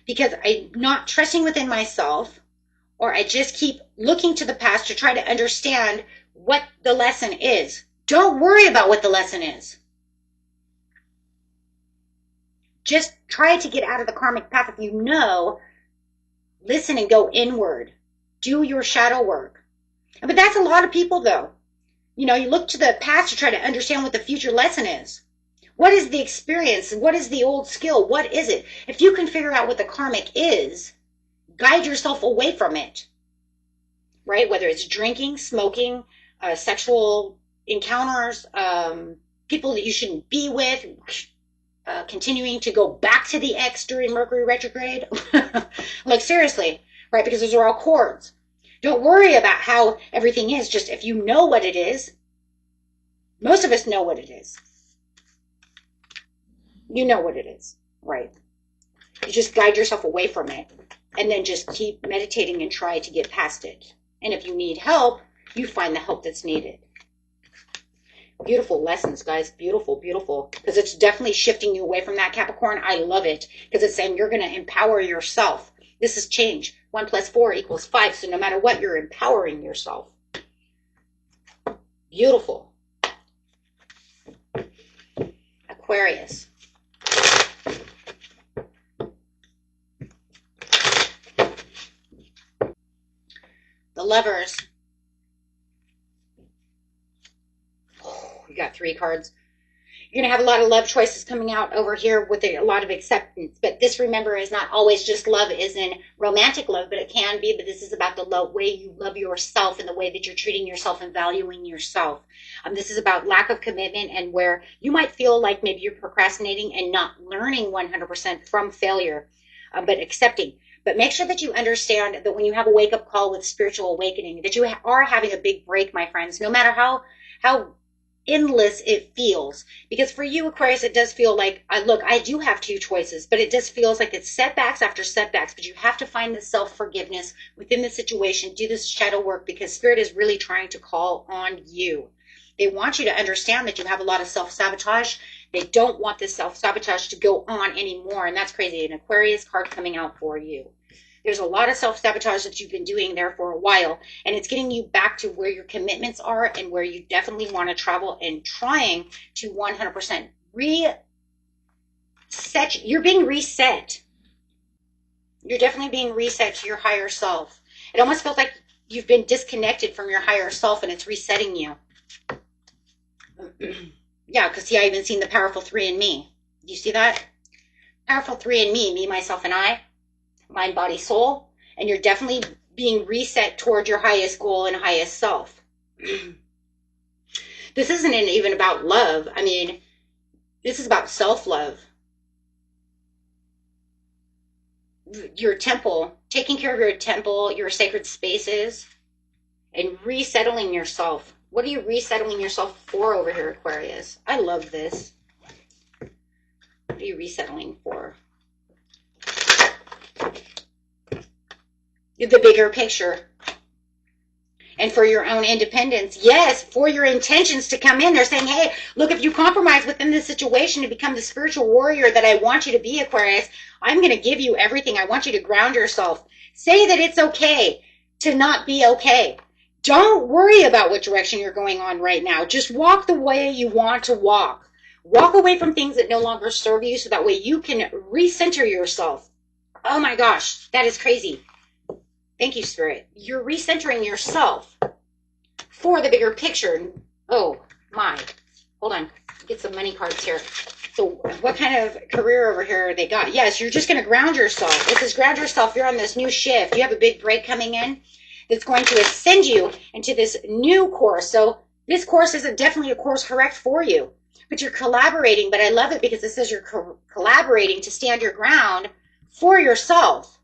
because I'm not trusting within myself, or I just keep looking to the past to try to understand what the lesson is. Don't worry about what the lesson is. Just try to get out of the karmic path. If you know, listen and go inward. Do your shadow work. But that's a lot of people, though. You know, you look to the past to try to understand what the future lesson is. What is the experience? What is the old skill? What is it? If you can figure out what the karmic is, guide yourself away from it. Right? Whether it's drinking, smoking, sexual encounters, people that you shouldn't be with, continuing to go back to the ex during Mercury retrograde. Like, seriously. Right? Because those are all cords. Don't worry about how everything is. Just if you know what it is, most of us know what it is. You know what it is, right? You just guide yourself away from it and then just keep meditating and try to get past it. And if you need help, you find the help that's needed. Beautiful lessons, guys. Beautiful, beautiful. Because it's definitely shifting you away from that Capricorn. I love it because it's saying you're going to empower yourself. This is change. 1 + 4 = 5. So no matter what, you're empowering yourself. Beautiful. Aquarius. The Lovers. Oh, you got 3 cards. You're going to have a lot of love choices coming out over here with a lot of acceptance. But this, remember, is not always just love as in romantic love, but it can be. But this is about the way you love yourself and the way that you're treating yourself and valuing yourself. This is about lack of commitment and where you might feel like maybe you're procrastinating and not learning 100% from failure, but accepting. But make sure that you understand that when you have a wake-up call with spiritual awakening, that you are having a big break, my friends, no matter how endless it feels. Because for you, Aquarius, it does feel like, look, I do have 2 choices, but it just feels like it's setbacks after setbacks. But you have to find the self-forgiveness within the situation, do this shadow work, because Spirit is really trying to call on you. They want you to understand that you have a lot of self-sabotage. They don't want this self-sabotage to go on anymore, and that's crazy. An Aquarius card coming out for you. There's a lot of self-sabotage that you've been doing there for a while, and it's getting you back to where your commitments are and where you definitely want to travel and trying to 100% reset. You're being reset. You're definitely being reset to your higher self. It almost feels like you've been disconnected from your higher self, and it's resetting you. Yeah, because see, I even seen the powerful 3 in me. Do you see that? Powerful 3 in me, myself, and I. Mind, body, soul. And you're definitely being reset toward your highest goal and highest self. This isn't even about love. I mean, this is about self-love. Your temple, taking care of your temple, your sacred spaces, and resettling yourself. What are you resettling yourself for over here, Aquarius? I love this. What are you resettling for? The bigger picture. And for your own independence. Yes, for your intentions to come in. They're saying, hey, look, if you compromise within this situation to become the spiritual warrior that I want you to be, Aquarius, I'm going to give you everything. I want you to ground yourself. Say that it's okay to not be okay. Don't worry about what direction you're going on right now. Just walk the way you want to walk. Walk away from things that no longer serve you so that way you can recenter yourself. Oh my gosh, that is crazy. Thank you, Spirit. You're recentering yourself for the bigger picture. Oh, my. Hold on. Get some money cards here. So what kind of career over here they got? Yes, you're just going to ground yourself. This is ground yourself. You're on this new shift. You have a big break coming in that's going to ascend you into this new course. So this course isn't definitely a course correct for you. But you're collaborating. But I love it because it says you're collaborating to stand your ground for yourself.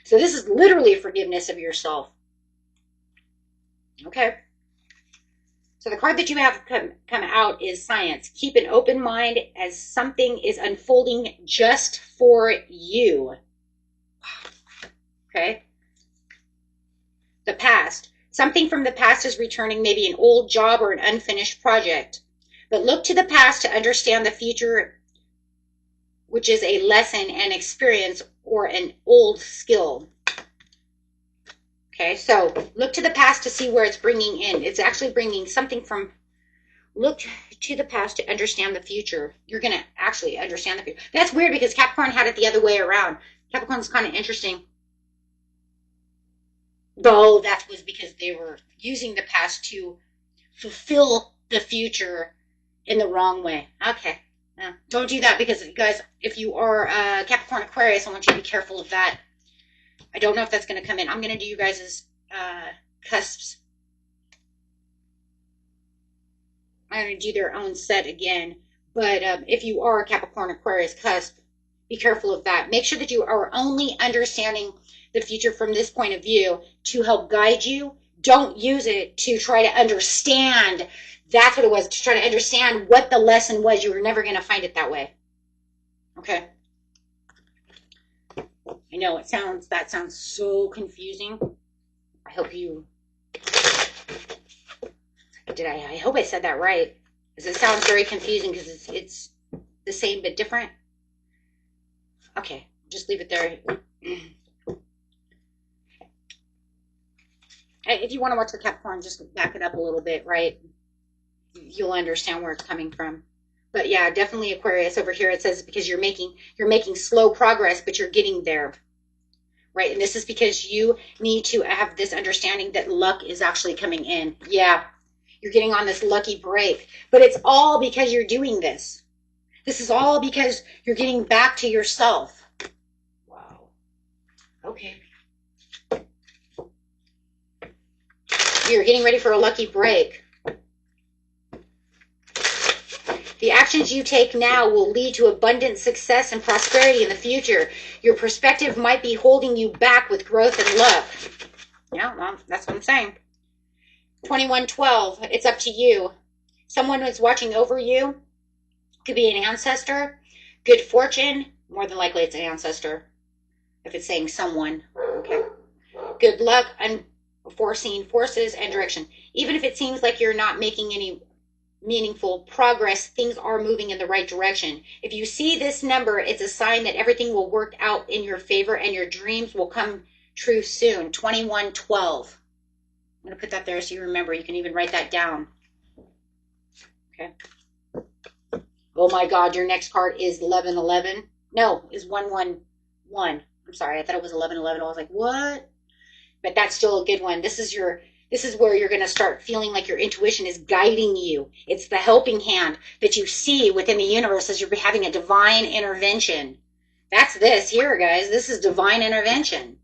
So this is literally a forgiveness of yourself. Okay. So the card that you have come out is Science. Keep an open mind as something is unfolding just for you. Okay. The past. Something from the past is returning, maybe an old job or an unfinished project. But look to the past to understand the future, which is a lesson and experience or an old skill. Okay, so look to the past to see where it's bringing in. It's actually bringing something from, look to the past to understand the future. You're going to actually understand the future. That's weird because Capricorn had it the other way around. Capricorn's kind of interesting. Though that was because they were using the past to fulfill the future in the wrong way. Okay. Don't do that because, guys, if you are Capricorn Aquarius, I want you to be careful of that. I don't know if that's going to come in. I'm going to do you guys' cusps. I'm going to do their own set again. But if you are a Capricorn Aquarius cusp, be careful of that. Make sure that you are only understanding the future from this point of view to help guide you. Don't use it to try to understand. That's what it was, to try to understand what the lesson was. You were never going to find it that way. Okay. I know that sounds so confusing. I hope you, I hope I said that right. Because it sounds very confusing because it's the same but different. Okay, just leave it there. If you want to watch the Capricorn, just back it up a little bit, right? You'll understand where it's coming from. But yeah, definitely Aquarius over here. It says because you're making slow progress, but you're getting there. right? And this is because you need to have this understanding that luck is actually coming in. Yeah, you're getting on this lucky break, but it's all because you're doing this. This is all because you're getting back to yourself. Wow. Okay. You're getting ready for a lucky break. The actions you take now will lead to abundant success and prosperity in the future. Your perspective might be holding you back with growth and luck. Yeah, well, that's what I'm saying. 2112, it's up to you. Someone who's watching over you. Could be an ancestor. Good fortune. More than likely it's an ancestor. If it's saying someone. Okay. Good luck, unforeseen forces, and direction. Even if it seems like you're not making any meaningful progress, things are moving in the right direction. If you see this number, it's a sign that everything will work out in your favor and your dreams will come true soon. 2112. I'm going to put that there so you remember. You can even write that down. Okay. Oh my God, your next card is 1111. No, is 111. I'm sorry, I thought it was 1111. I was like, what? But that's still a good one. This is where you're going to start feeling like your intuition is guiding you. It's the helping hand that you see within the universe as you're having a divine intervention. That's this here, guys. This is divine intervention.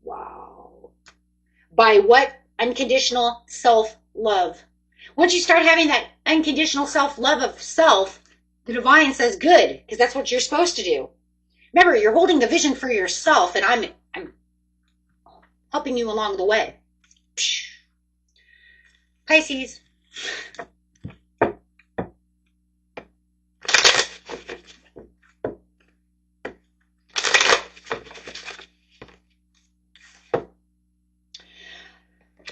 Wow. By what? Unconditional self-love. Once you start having that unconditional self-love of self, the divine says good, because that's what you're supposed to do. Remember, you're holding the vision for yourself, and I'm helping you along the way. Pisces.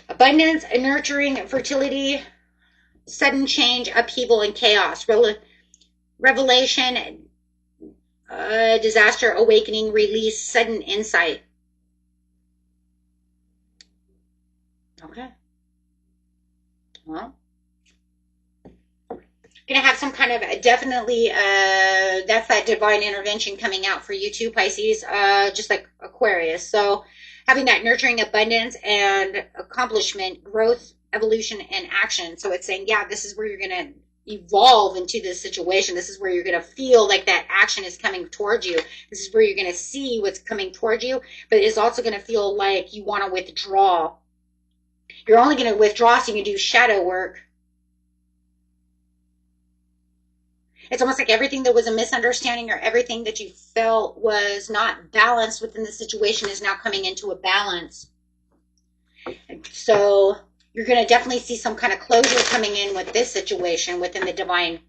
Abundance, nurturing, fertility, sudden change, upheaval, and chaos. Revelation, disaster, awakening, release, sudden insight. Okay. Well, going to have some kind of definitely, that's that divine intervention coming out for you too, Pisces, just like Aquarius. So having that nurturing abundance and accomplishment, growth, evolution, and action. So it's saying, yeah, this is where you're going to evolve into this situation. This is where you're going to feel like that action is coming towards you. This is where you're going to see what's coming towards you, but it's also going to feel like you want to withdraw. You're only going to withdraw so you can do shadow work. It's almost like everything that was a misunderstanding or everything that you felt was not balanced within the situation is now coming into a balance. So you're going to definitely see some kind of closure coming in with this situation within the divine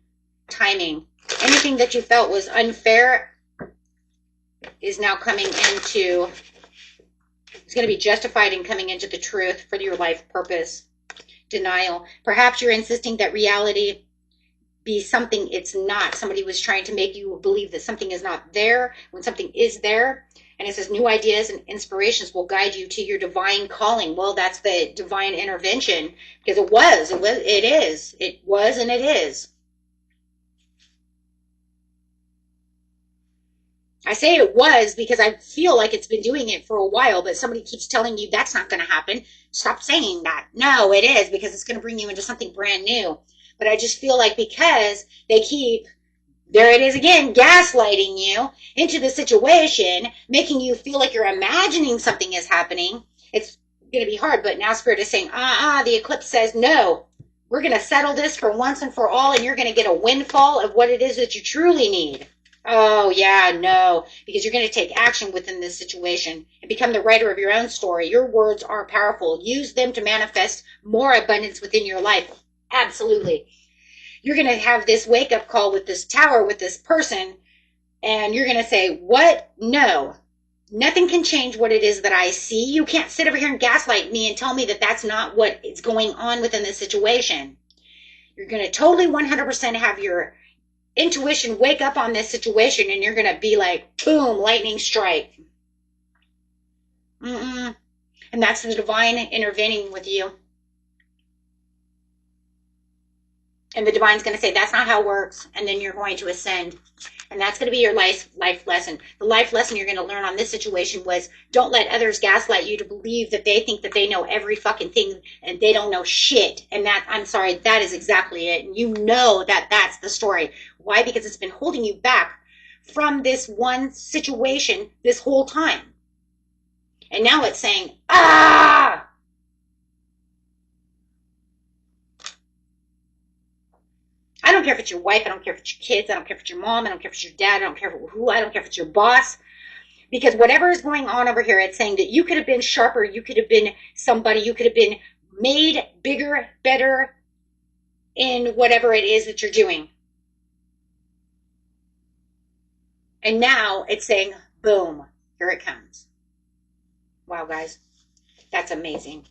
timing. Anything that you felt was unfair is now coming into, it's going to be justified in coming into the truth for your life purpose. Denial. Perhaps you're insisting that reality be something it's not. Somebody was trying to make you believe that something is not there when something is there. And it says new ideas and inspirations will guide you to your divine calling. Well, that's the divine intervention, because it was, and it is. I say it was because I feel like it's been doing it for a while, but somebody keeps telling you that's not going to happen. Stop saying that. No, it is, because it's going to bring you into something brand new. But I just feel like because they keep, there it is again, gaslighting you into the situation, making you feel like you're imagining something is happening, it's going to be hard. But now Spirit is saying, the eclipse says, no, we're going to settle this for once and for all, and you're going to get a windfall of what it is that you truly need. Oh, yeah, no, because you're going to take action within this situation and become the writer of your own story. Your words are powerful. Use them to manifest more abundance within your life. Absolutely. You're going to have this wake-up call with this tower, with this person, and you're going to say, what? No. Nothing can change what it is that I see. You can't sit over here and gaslight me and tell me that that's not what is going on within this situation. You're going to totally 100% have your intuition wake up on this situation, and you're going to be like, boom, lightning strike. And that's the divine intervening with you. And the divine's going to say, that's not how it works. And then you're going to ascend. And that's going to be your life lesson. The life lesson you're going to learn on this situation was, don't let others gaslight you to believe that they think that they know every fucking thing and they don't know shit. And that, I'm sorry, that is exactly it. And you know that that's the story. Why? Because it's been holding you back from this one situation this whole time. And now it's saying, ah! I don't care if it's your wife, I don't care if it's your kids, I don't care if it's your mom, I don't care if it's your dad, I don't care who, I don't care if it's your boss. Because whatever is going on over here, it's saying that you could have been sharper, you could have been somebody, you could have been made bigger, better in whatever it is that you're doing. And now it's saying, boom, here it comes. Wow, guys, that's amazing.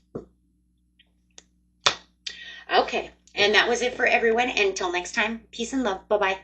Okay. And that was it for everyone. Until next time, peace and love. Bye-bye.